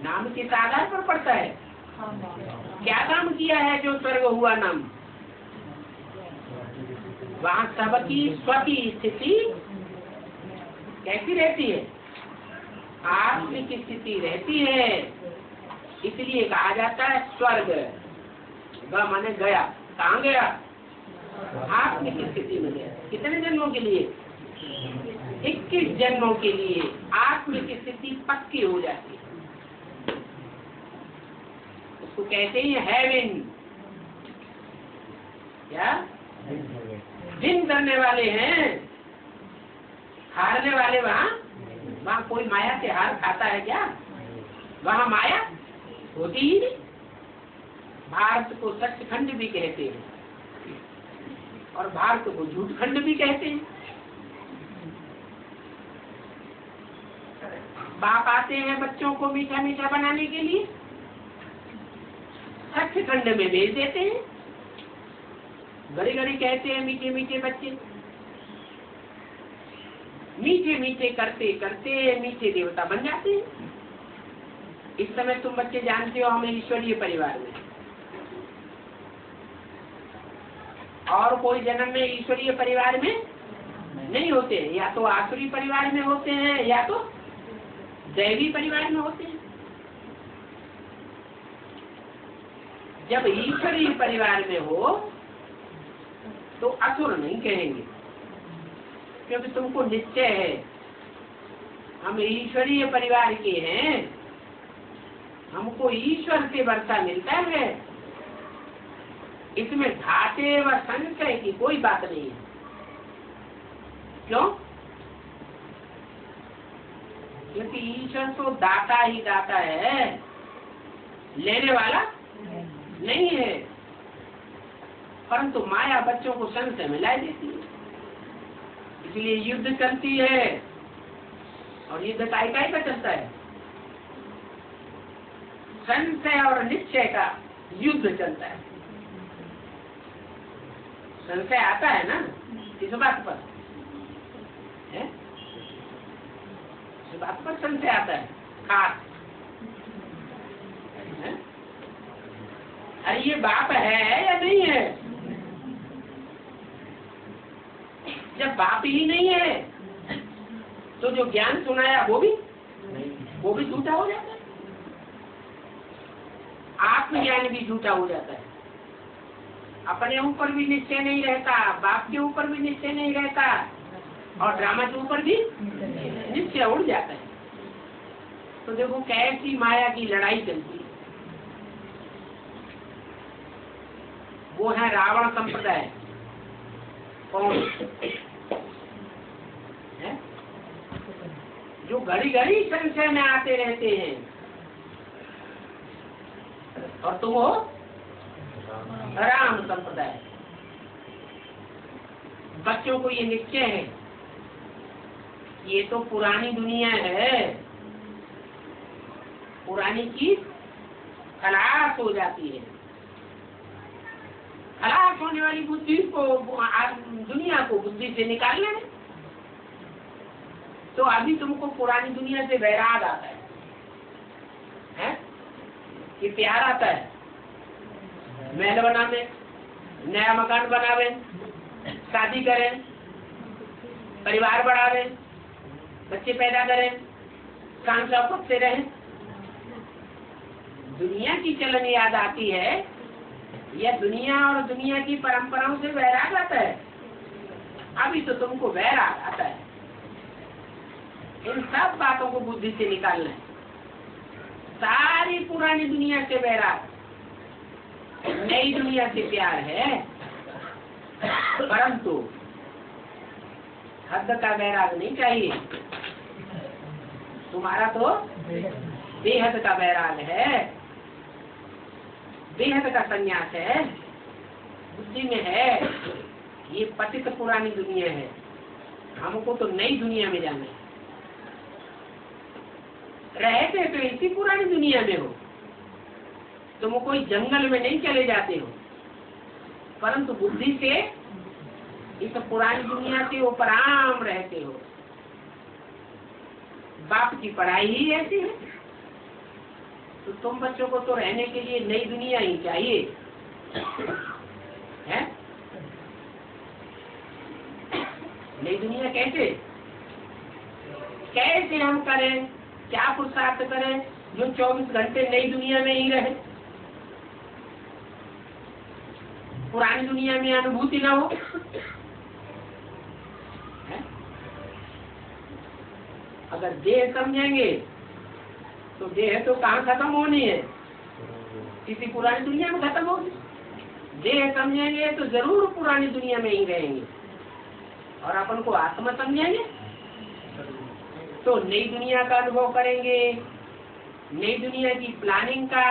नाम किस आधार पर पड़ता है? क्या काम किया है जो स्वर्ग हुआ नाम? वहाँ सबकी स्वकी स्थिति कैसी रहती है? आत्मिक स्थिति रहती है, इसलिए कहा जाता है स्वर्ग। वह माने गया, कहाँ गया? आत्मिक स्थिति में गया। कितने जन्मों के लिए? 21 जन्मों के लिए आत्मिक स्थिति पक्की हो जाती है। उसको कहते हैं हेवन। क्या दिन करने वाले हैं, हारने वाले वहाँ कोई माया से हार खाता है क्या? वहाँ माया होती ही नहीं। भारत को सचखंड भी कहते हैं और भारत को झूठखंड भी कहते हैं। बाप आते हैं बच्चों को मीठा मीठा बनाने के लिए, सचखंड में भेज देते हैं। घड़ी घड़ी कहते हैं मीठे मीठे बच्चे, मीठे मीठे करते करते मीठे देवता बन जाते हैं। इस समय तुम बच्चे जानते हो हम ईश्वरीय परिवार में, और कोई जन्म में ईश्वरीय परिवार में नहीं होते, या तो आसुरी परिवार में होते हैं या तो दैवी परिवार में होते हैं। जब ईश्वरीय परिवार में हो तो असुर नहीं कहेंगे, क्योंकि तुमको निश्चय है हम ईश्वरीय परिवार के हैं, हमको ईश्वर से वर्षा मिलता है। इसमें घाटे व संशय की कोई बात नहीं है। क्यों? क्योंकि ईश्वर तो दाता ही दाता है, लेने वाला नहीं है। परंतु माया बच्चों को संशय में ला देती है, इसलिए युद्ध चलती है। और युद्ध काय का चलता है? संशय और निश्चय का युद्ध चलता है। संशय आता है ना इस बात पर है? इस बात पर संशय आता है खास है? अरे ये बाप है या नहीं है? जब बाप ही नहीं है तो जो ज्ञान सुनाया वो भी झूठा हो जाता है। आत्मज्ञान भी झूठा हो जाता है। अपने ऊपर भी निश्चय नहीं रहता, बाप के ऊपर भी निश्चय नहीं रहता, और ड्रामा के ऊपर भी निश्चय उड़ जाता है। तो देखो कैसी माया की लड़ाई चलती है। वो है रावण संप्रदाय। कौन है? जो घड़ी घड़ी संशय में आते रहते हैं। और तुम हो राम संप्रदाय। बच्चों को ये निश्चय है ये तो पुरानी दुनिया है, पुरानी चीज खलास हो जाती है। खलास होने वाली बुद्धि को, दुनिया को बुद्धि से निकालना है। तो अभी तुमको पुरानी दुनिया से वैराग आता है? कि प्यार आता है? महल बनावे, नया मकान बनावे, शादी करें, परिवार बढ़ावे, बच्चे पैदा करें, काम शौकत से रहें। दुनिया की चलन याद आती है या दुनिया और दुनिया की परंपराओं से वैराग आता है? अभी तो तुमको वैराग आता है। इन सब बातों को बुद्धि से निकालना है। सारी पुरानी दुनिया से वैराग, नई दुनिया से प्यार है, परंतु हद का वैराग नहीं चाहिए। तुम्हारा तो बेहद का वैराग है, बेहद का संन्यास है। बुद्धि में है ये पतित पुरानी दुनिया है, हमको तो नई दुनिया में जाना है। रहते तो इसी पुरानी दुनिया में हो, तुम कोई जंगल में नहीं चले जाते हो, परंतु बुद्धि से इस पुरानी दुनिया से उपराम रहते हो। बाप की पढ़ाई ही ऐसी है, तो तुम बच्चों को तो रहने के लिए नई दुनिया ही चाहिए है? नई दुनिया कैसे कैसे हम करें, क्या पुरुषार्थ करें जो 24 घंटे नई दुनिया में ही रहे, पुरानी दुनिया में अनुभूति ना हो है? अगर देह समझेंगे तो देह तो कहाँ खत्म होनी है, किसी पुरानी दुनिया में खत्म होगी। देह समझेंगे तो जरूर पुरानी दुनिया में ही रहेंगे, और अपन को आत्मा समझेंगे तो नई दुनिया का अनुभव करेंगे। नई दुनिया की प्लानिंग का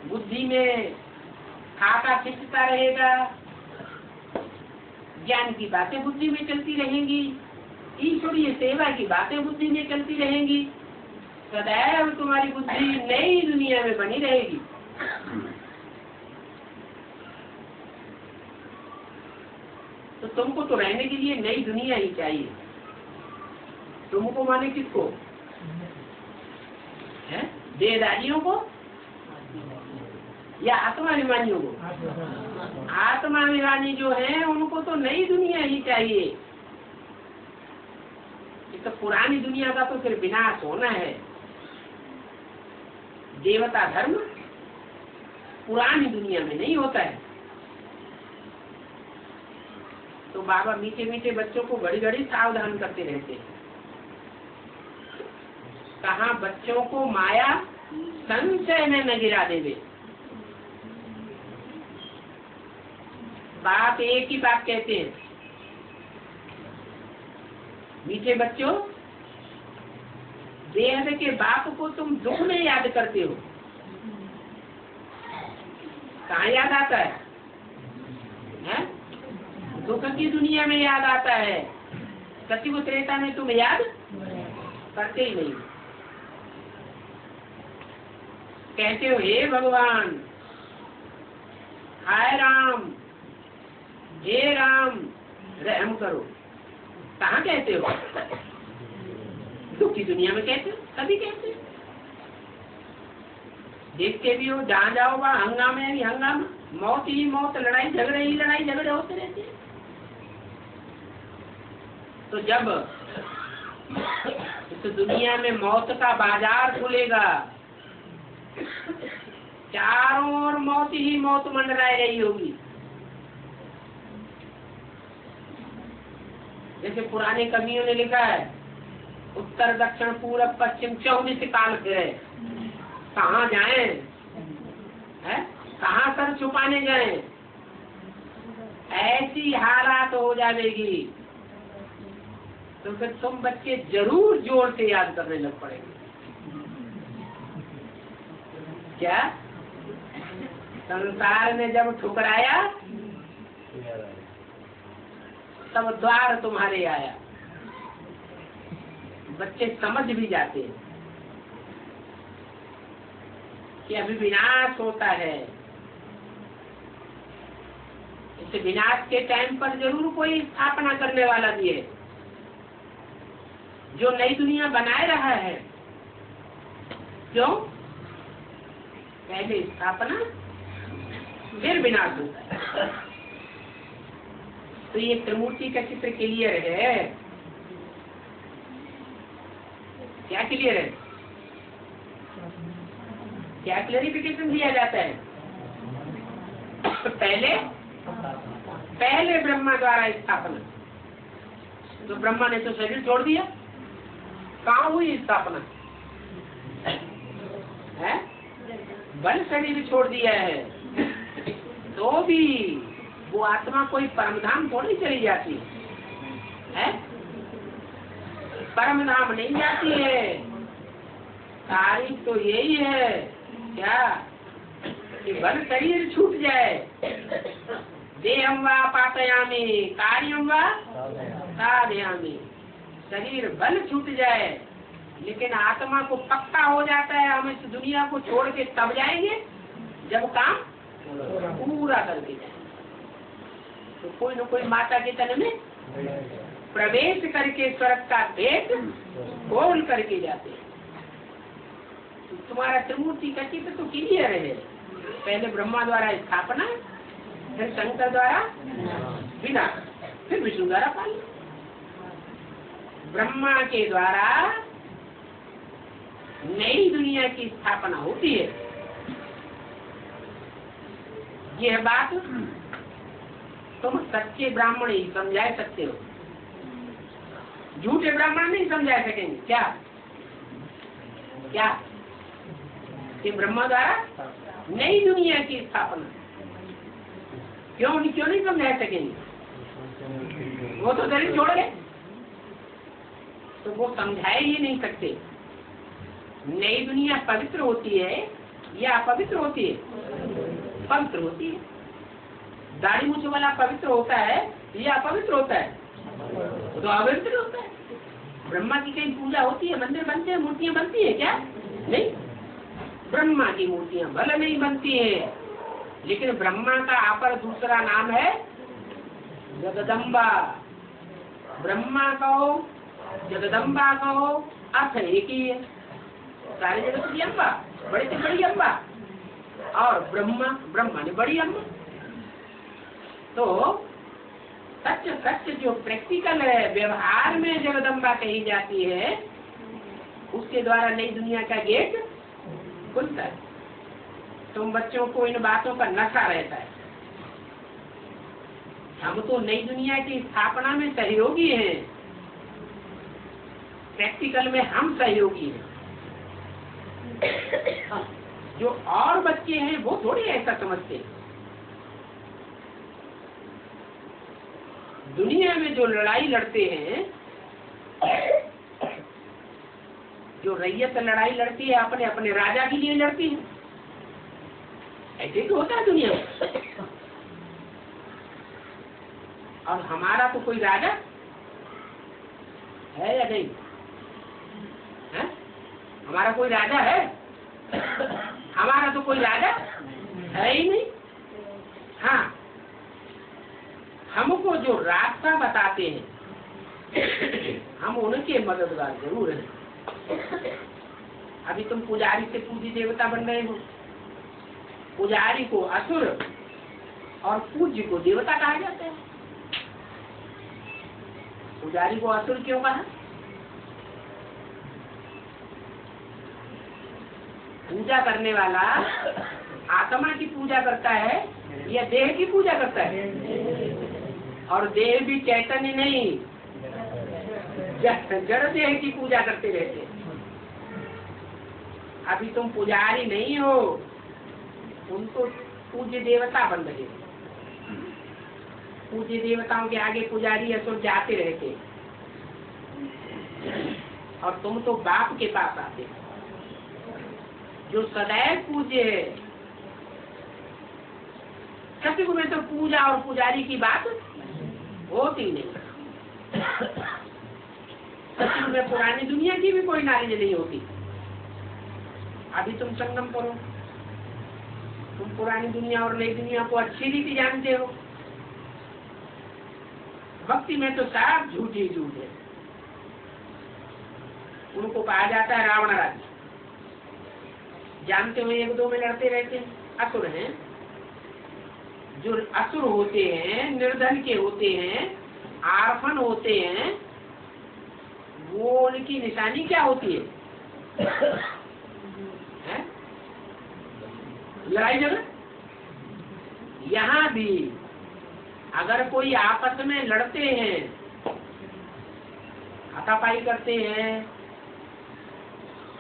बुद्धि में खाका खिंचता रहेगा, ज्ञान की बातें बुद्धि में चलती रहेंगी, ईश्वरीय सेवा की बातें बुद्धि में चलती रहेंगी। सदैव तुम्हारी बुद्धि नई दुनिया में बनी रहेगी। तो तुमको तो रहने के लिए नई दुनिया ही चाहिए। तुमको माने किसको है? देहदारियों को या आत्माभिमानियों को? आत्माभिमानी जो है उनको तो नई दुनिया ही चाहिए। तो पुरानी दुनिया का तो फिर विनाश होना है। देवता धर्म पुरानी दुनिया में नहीं होता है। तो बाबा मीठे मीठे बच्चों को घड़ी घड़ी सावधान करते रहते हैं। कहाँ बच्चों को माया संशय में न गिरा देवे। बाप एक ही बात कहते हैं, मीठे बच्चों, देह के बाप को तुम दुख में याद करते हो। कहाँ याद आता है? दुख की दुनिया में याद आता है। सत्युग त्रेता में तुम याद करते ही नहीं। कहते हो हे भगवान, हाय राम, हे राम रहम करो। कहाँ कहते हो? दुख की दुनिया में कहते हो, सभी कहते हो। देखते भी हो, जहाँ जाओ वहाँ हंगामे ही हंगामा, मौत ही मौत, लड़ाई झगड़े ही लड़ाई झगड़े होते रहते हैं। तो जब इस दुनिया में मौत का बाजार खुलेगा, चारों ओर मौत ही मौत मंडराए रही होगी। जैसे पुराने कवियों ने लिखा है, उत्तर दक्षिण पूरब पश्चिम 24 काल फिरे, कहाँ जाएं, कहाँ सर छुपाने जाएं। ऐसी हालात हो जाएगी तो फिर तुम बच्चे जरूर जोर से याद करने लग पड़ेंगे। क्या संसार में जब ठुकराया तब द्वार तुम्हारे आया। बच्चे समझ भी जाते हैं कि अभी विनाश होता है। इस विनाश के टाइम पर जरूर कोई स्थापना करने वाला भी है, जो नई दुनिया बनाए रहा है। क्यों? पहले स्थापना फिर विनाश होता है। तो ये त्रिमूर्ति का चित्र क्लियर है। क्या क्लियर है? क्या क्लैरिफिकेशन दिया जाता है? पहले ब्रह्मा द्वारा स्थापना। तो ब्रह्मा ने तो शरीर छोड़ दिया, कहाँ हुई स्थापना? है बल शरीर छोड़ दिया है, तो भी वो आत्मा कोई परमधाम थोड़ी चली जाती है। परमधाम नहीं जाती है। तारीफ तो यही है क्या कि बल शरीर छूट जाए, देहम वा पातयामि कार्यम वा साधयामि। शरीर भल छूट जाए लेकिन आत्मा को पक्का हो जाता है हम इस दुनिया को छोड़ के तब जाएंगे जब काम पूरा करके जाएंगे। तो कोई न कोई माता के तन में प्रवेश करके स्वर्ग का भेद खोल करके जाते हैं। तो तुम्हारा त्रिमूर्ति का चित्र तो क्लियर है। पहले ब्रह्मा द्वारा स्थापना, फिर शंकर द्वारा विनाश, फिर विष्णु द्वारा पालन। ब्रह्मा के द्वारा नई दुनिया की स्थापना होती है। यह बात तुम सच्चे ब्राह्मण ही समझा सकते हो, झूठे ब्राह्मण नहीं समझा सकेंगे। क्या क्या कि ब्रह्मा द्वारा नई दुनिया की स्थापना क्यों नहीं समझा सकेंगे? वो तो शरीर छोड़ गए, तो वो समझाए ही नहीं सकते। नई दुनिया पवित्र होती है या अपवित्र होती है? पवित्र होती है। दाढ़ी मूंछ वाला पवित्र होता है या अपवित्र होता है? वो तो अपवित्र होता है। ब्रह्मा की कहीं पूजा होती है, मंदिर बनते हैं, मूर्तियां बनती है क्या? नहीं। ब्रह्मा की मूर्तियां भले नहीं बनती है, लेकिन ब्रह्मा का अपर दूसरा नाम है जगदम्बा। ब्रह्मा कहो, जगदम्बा कहो, अर्थ एक ही है। सारे जगत की अम्बा, बड़ी से बड़ी अम्बा, और ब्रह्मा ने बड़ी अम्बा। तो सच सच जो प्रैक्टिकल है, व्यवहार में जगदम्बा कही जाती है, उसके द्वारा नई दुनिया का गेट खुलता है। तुम बच्चों को इन बातों का नशा रहता है। हम तो नई दुनिया की स्थापना में सहयोगी हैं, प्रैक्टिकल में हम सहयोगी हैं। जो और बच्चे हैं वो थोड़ी ऐसा समझते हैं। दुनिया में जो लड़ाई लड़ते हैं, जो रैयत लड़ाई लड़ती है अपने अपने राजा के लिए लड़ती है, ऐसे तो होता है दुनिया में। और हमारा तो कोई राजा है या नहीं है? हमारा कोई राजा है? हमारा तो कोई राजा है ही नहीं। हाँ, हमको जो रास्ता बताते हैं हम उनके मददगार जरूर हैं। अभी तुम पुजारी से पूज्य देवता बन रहे हो। पुजारी को असुर और पूज्य को देवता कहा जाता है। पुजारी को असुर क्यों कहा? पूजा करने वाला आत्मा की पूजा करता है या देह की पूजा करता है? और देह भी चैतन्य नहीं, जड़ देह की पूजा करते रहते। अभी तुम पुजारी नहीं हो, उनको पूज्य देवता बन रहे। पूज्य देवताओं के आगे पुजारी असुर जाते रहते, और तुम तो बाप के पास आते जो सदैव पूज्य है। सतयुग में तो पूजा और पुजारी की बात होती नहीं। सतयुग में पुरानी दुनिया की भी कोई नॉलेज नहीं होती। अभी तुम संगम करो, तुम पुरानी दुनिया और नई दुनिया को अच्छी रीति जानते हो। भक्ति में तो सब झूठ ही झूठ है। उनको कहा जाता है रावण राज्य। जानते हो एक दो में लड़ते रहते हैं, असुर हैं। जो असुर होते हैं, निर्धन के होते हैं, आर्फन होते हैं, वो उनकी निशानी क्या होती है? लड़ाई झगड़ा। यहाँ भी अगर कोई आपस में लड़ते हैं, हाथापाई करते हैं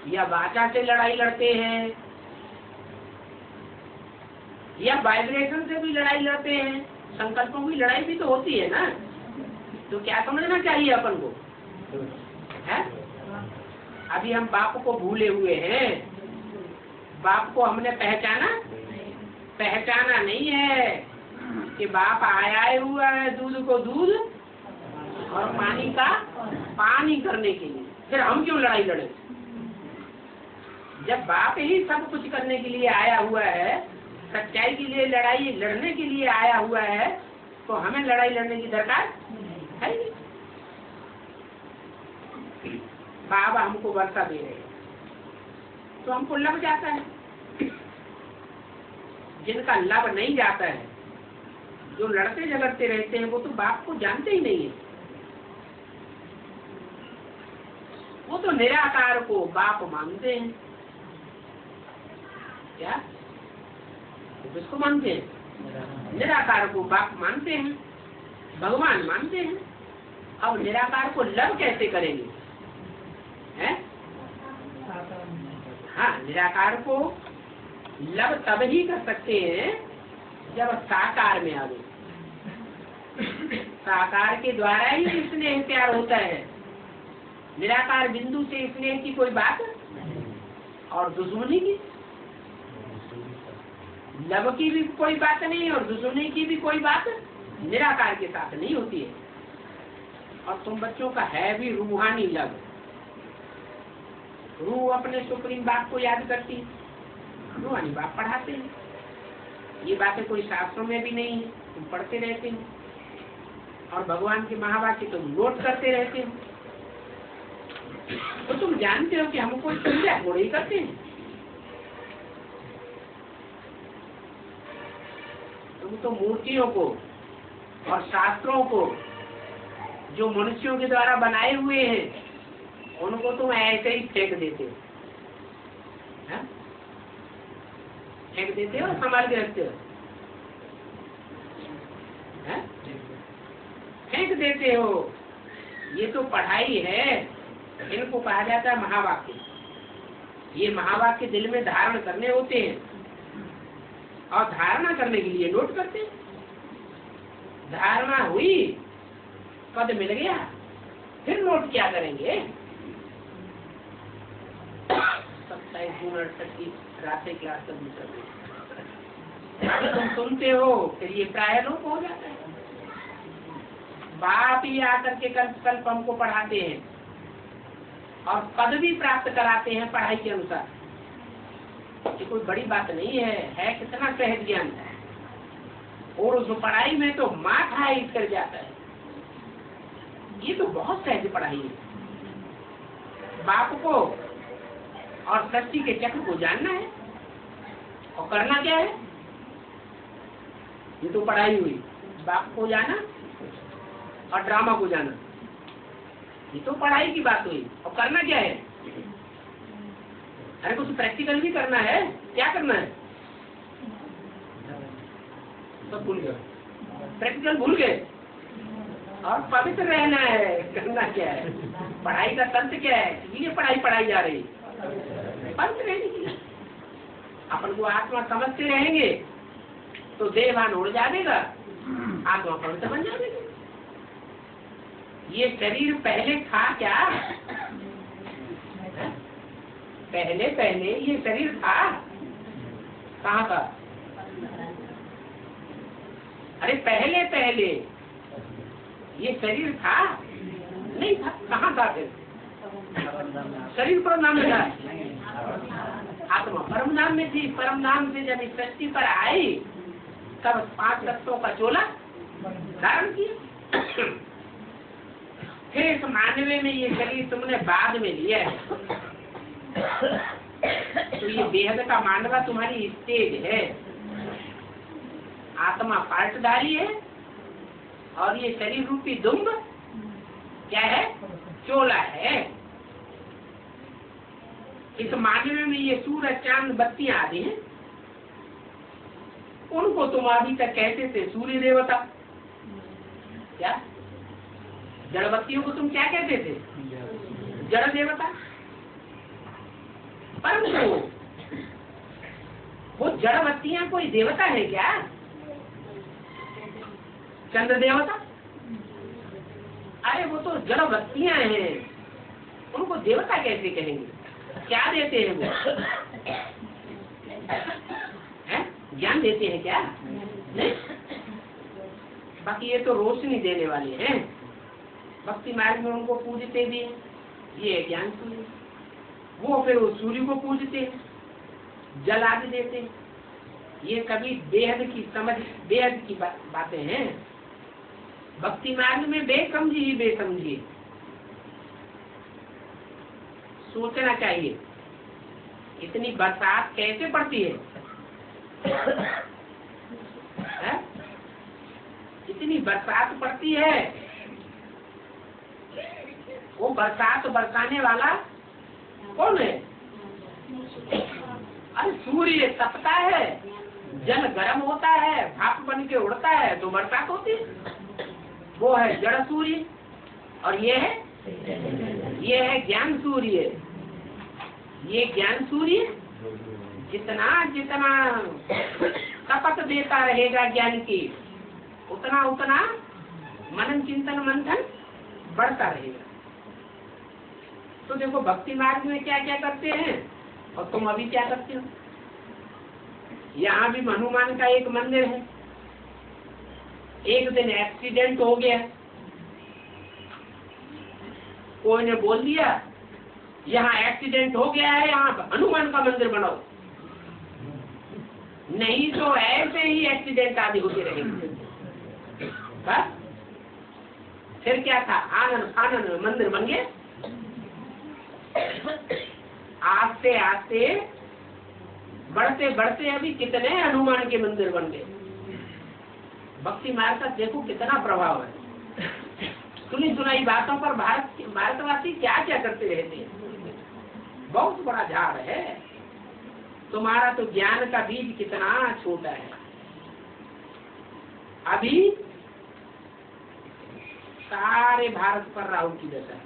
या वाचा से लड़ाई लड़ते हैं या वाइब्रेशन से भी लड़ाई लड़ते हैं, संकल्पों की लड़ाई भी तो होती है ना। तो क्या समझना चाहिए अपन को है? अभी हम बाप को भूले हुए हैं। बाप को हमने पहचाना नहीं है। कि बाप आया हुआ है दूध को दूध और पानी का पानी करने के लिए, फिर हम क्यों लड़ाई लड़े? जब बाप ही सब कुछ करने के लिए आया हुआ है, सच्चाई के लिए लड़ाई लड़ने के लिए आया हुआ है, तो हमें लड़ाई लड़ने की दरकार है नहीं। बाबा हमको वर्षा दे रहे हैं तो हमको लग जाता है, जिनका लाभ नहीं जाता है, जो लड़ते झगड़ते रहते हैं, वो तो बाप को जानते ही नहीं है। वो तो निराकार को बाप मानते हैं। क्या वो किसको मानते हैं? निराकार को बाप मानते हैं, भगवान मानते हैं। अब निराकार को लव कैसे करेंगे? हैं? हाँ, निराकार को लव तब ही कर सकते हैं जब साकार में आवे। साकार के द्वारा ही स्नेह प्यार होता है। निराकार बिंदु से स्नेह की कोई बात और दुश्मनी की, लव की भी कोई बात नहीं और दुश्मनी की भी कोई बात निराकार के साथ नहीं होती है। और तुम बच्चों का है भी रूहानी लव। रूह अपने सुप्रीम बाप को याद करती है, रूहानी बाप पढ़ाते हैं। ये बातें कोई शास्त्रों में भी नहीं है, तुम पढ़ते रहते हो। और भगवान के महावाक्य तुम नोट करते रहते हो, तो तुम जानते हो कि हमको समझा थोड़े ही करते हैं। तुम तो मूर्तियों को और शास्त्रों को जो मनुष्यों के द्वारा बनाए हुए हैं, उनको तुम ऐसे ही फेंक देते हो। फेंक देते हो, संभाल के रखते हो। फेंक देते हो। ये तो पढ़ाई है, इनको कहा जाता है महावाक्य। ये महावाक्य दिल में धारण करने होते हैं और धारणा करने के लिए नोट करते हैं। धारणा हुई, पद मिल गया, फिर नोट क्या करेंगे? 27 जून 68 की रात्रि क्लास का दूसरा तुम सुनते हो, फिर ये प्राय लोप हो जाता है। बाप ही आकर के कल्प कल्प हमको पढ़ाते हैं और पद भी प्राप्त कराते हैं पढ़ाई के अनुसार। ये कोई बड़ी बात नहीं है कितना सहज ज्ञान है। और उस पढ़ाई में तो माथा हिट कर जाता है। ये तो बहुत सहज पढ़ाई है। बाप को और सृष्टि के चक्र को जानना है और करना क्या है? ये तो पढ़ाई हुई। बाप को जाना और ड्रामा को जाना, ये तो पढ़ाई की बात हुई। और करना क्या है? अरे कुछ प्रैक्टिकल भी करना है। क्या करना है? सब भूल गए, प्रैक्टिकल भूल गए। और पवित्र रहना है। करना क्या है? पढ़ाई का तंत्र क्या है? ये पढ़ाई जा रही है पवित्र रहने के लिए। अपन को आत्मा समझते रहेंगे तो देहभान उड़ जाएगा, आत्मा पवित्र बन जाएगी। ये शरीर पहले था क्या? पहले ये शरीर था? कहाँ था? अरे पहले ये शरीर था? नहीं था। कहाँ था फिर? शरीर परम नाम में था, आत्मा परम नाम में थी। परम नाम से जब इस सृष्टि पर आई तब 5 तत्वों का चोला धारण किया। फिर इस मानवे में ये शरीर तुमने बाद में लिया है। तो ये बेहद का मानवा तुम्हारी स्टेज है। आत्मा पार्टधारी है और ये शरीर रूपी दुम्ब क्या है? चोला है। इस मानवे में ये सूरज चांद बत्तियां आदि हैं, उनको तुम अभी तक कहते थे सूर्य देवता। क्या जड़ बत्तियों को तुम क्या कहते थे? जड़ देवता। परंतु वो जड़ बत्तियां कोई देवता है क्या? चंद्र देवता? अरे वो तो जड़ बत्तियां हैं, उनको देवता कैसे कहेंगे? क्या देते हैं वो? ज्ञान देते हैं क्या? नहीं। बाकी ये तो रोशनी देने वाले हैं। भक्ति मार्ग में उनको पूजते भी हैं, ये ज्ञान सूर्य। वो फिर उस सूर्य को पूजते हैं, जल आदि देते हैं। ये सभी बेहद की समझ, बेहद की बातें हैं। भक्ति मार्ग में बेसमझी ही बेसमझी सोचना चाहिए। इतनी बरसात कैसे पड़ती है? इतनी बरसात पड़ती है, वो बरसात बरसाने वाला कौन है? अरे सूर्य तपता है, जल गर्म होता है, भाप बन के उड़ता है तो बरसात होती है। वो है जड़ सूर्य और ये है ज्ञान सूर्य। ये ज्ञान सूर्य जितना जितना तपत देता रहेगा ज्ञान की, उतना उतना मनन चिंतन मंथन बढ़ता रहेगा। तो देखो भक्ति मार्ग में क्या क्या करते हैं और तुम अभी क्या करते हो। यहाँ भी हनुमान का एक मंदिर है। एक दिन एक्सीडेंट हो गया, कोई ने बोल दिया यहाँ एक्सीडेंट हो गया है, यहाँ हनुमान का मंदिर बनाओ। नहीं तो ऐसे ही एक्सीडेंट आदि होते रहेंगे। बस फिर क्या था, आनंद आनंद मंदिर बन गए। आस्ते आस्ते बढ़ते बढ़ते अभी कितने हनुमान के मंदिर बन गए। भक्ति मार्ग का देखो कितना प्रभाव है। सुनी सुनाई बातों पर भारतवासी क्या क्या करते रहते हैं। बहुत बड़ा झाड़ है। तुम्हारा तो ज्ञान का बीज कितना छोटा है। अभी सारे भारत पर राहु की दशा है।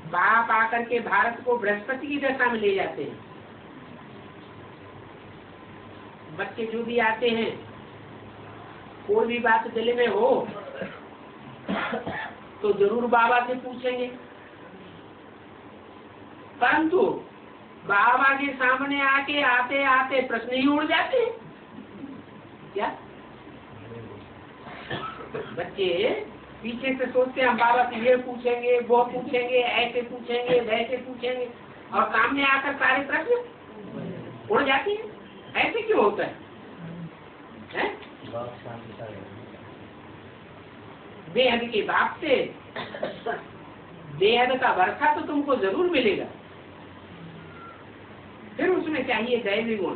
बाप आकर के भारत को बृहस्पति की दशा में ले जाते हैं। बच्चे जो भी आते हैं, कोई भी बात दिल में हो तो जरूर बाबा से पूछेंगे, परंतु बाबा के सामने आके आते आते प्रश्न ही उड़ जाते हैं। क्या बच्चे पीछे से सोचते हैं हम बाबा से ये पूछेंगे, वो पूछेंगे, ऐसे पूछेंगे, वैसे पूछेंगे, और सामने आकर सारे प्रश्न उड़ जाते हैं। ऐसे क्यों होता है? बेहद के बाप से बेहद का वर्षा तो तुमको जरूर मिलेगा। फिर उसमें चाहिए दैवी गुण,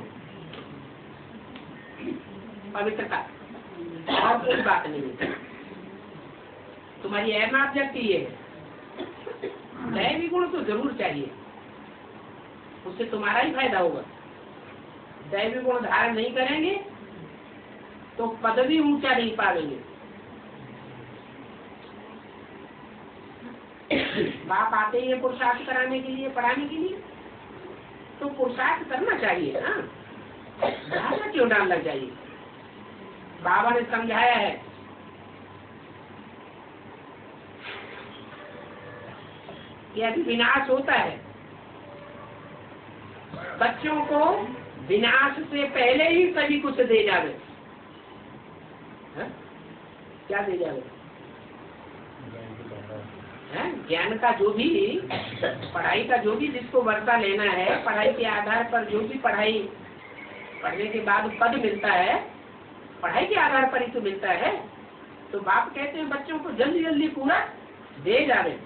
पवित्रता, और कोई बात नहीं है। तुम्हारी अहमियत जब की है, दैवी गुण तो जरूर चाहिए, उससे तुम्हारा ही फायदा होगा। दैवी गुण धारण नहीं करेंगे तो पदवी ऊंचा नहीं पाएंगे। बाप आते ही पुरुषार्थ कराने के लिए, पढ़ाने के लिए, तो पुरुषार्थ करना चाहिए ना, ज्यादा क्यों डालना चाहिए। बाबा ने समझाया है कि अभी विनाश होता है, बच्चों को विनाश से पहले ही सभी कुछ दे जावे। क्या दे जावे? ज्ञान का जो भी, पढ़ाई का जो भी जिसको वर्षा लेना है, पढ़ाई के आधार पर जो भी पढ़ाई पढ़ने के बाद पद मिलता है, पढ़ाई के आधार पर ही तो मिलता है। तो बाप कहते हैं बच्चों को जल्दी जल्दी पूरा दे जावे,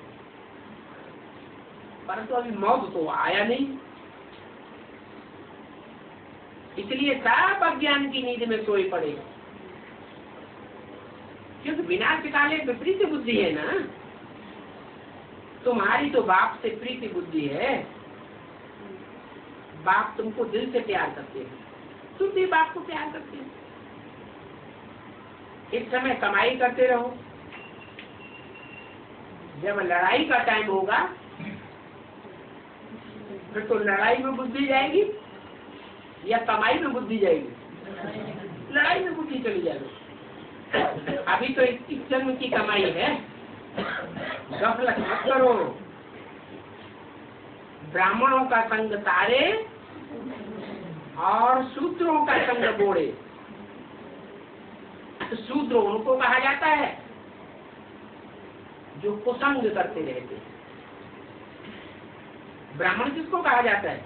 परंतु अभी मौत तो आया नहीं, इसलिए सब अज्ञान की नींद में सोए पड़े। क्योंकि विनाश काले विपरीत बुद्धि है ना। तुम्हारी तो बाप से प्रीति बुद्धि है। बाप तुमको दिल से प्यार करते हैं, तुम भी बाप को प्यार करते हो। इस समय कमाई करते रहो, जब लड़ाई का टाइम होगा फिर तो लड़ाई में बुद्धि जाएगी या कमाई में बुद्धि जाएगी? लड़ाई में बुद्धि चली जाएगी। अभी तो 21 जन्म की कमाई है, गफलत मत करो। ब्राह्मणों का संग तारे और शूद्रों का संग बोड़े। शूद्र उनको कहा जाता है जो कुसंग करते रहते हैं। ब्राह्मण किसको कहा जाता है?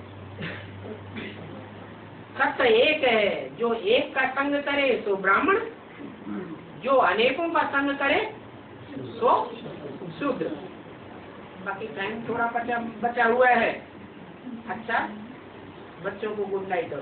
सत्य एक है, जो एक का संग करे सो ब्राह्मण, जो अनेकों का संग करे सो शूद्र। बाकी टाइम थोड़ा बचा हुआ है। अच्छा, बच्चों को गुड नाइट।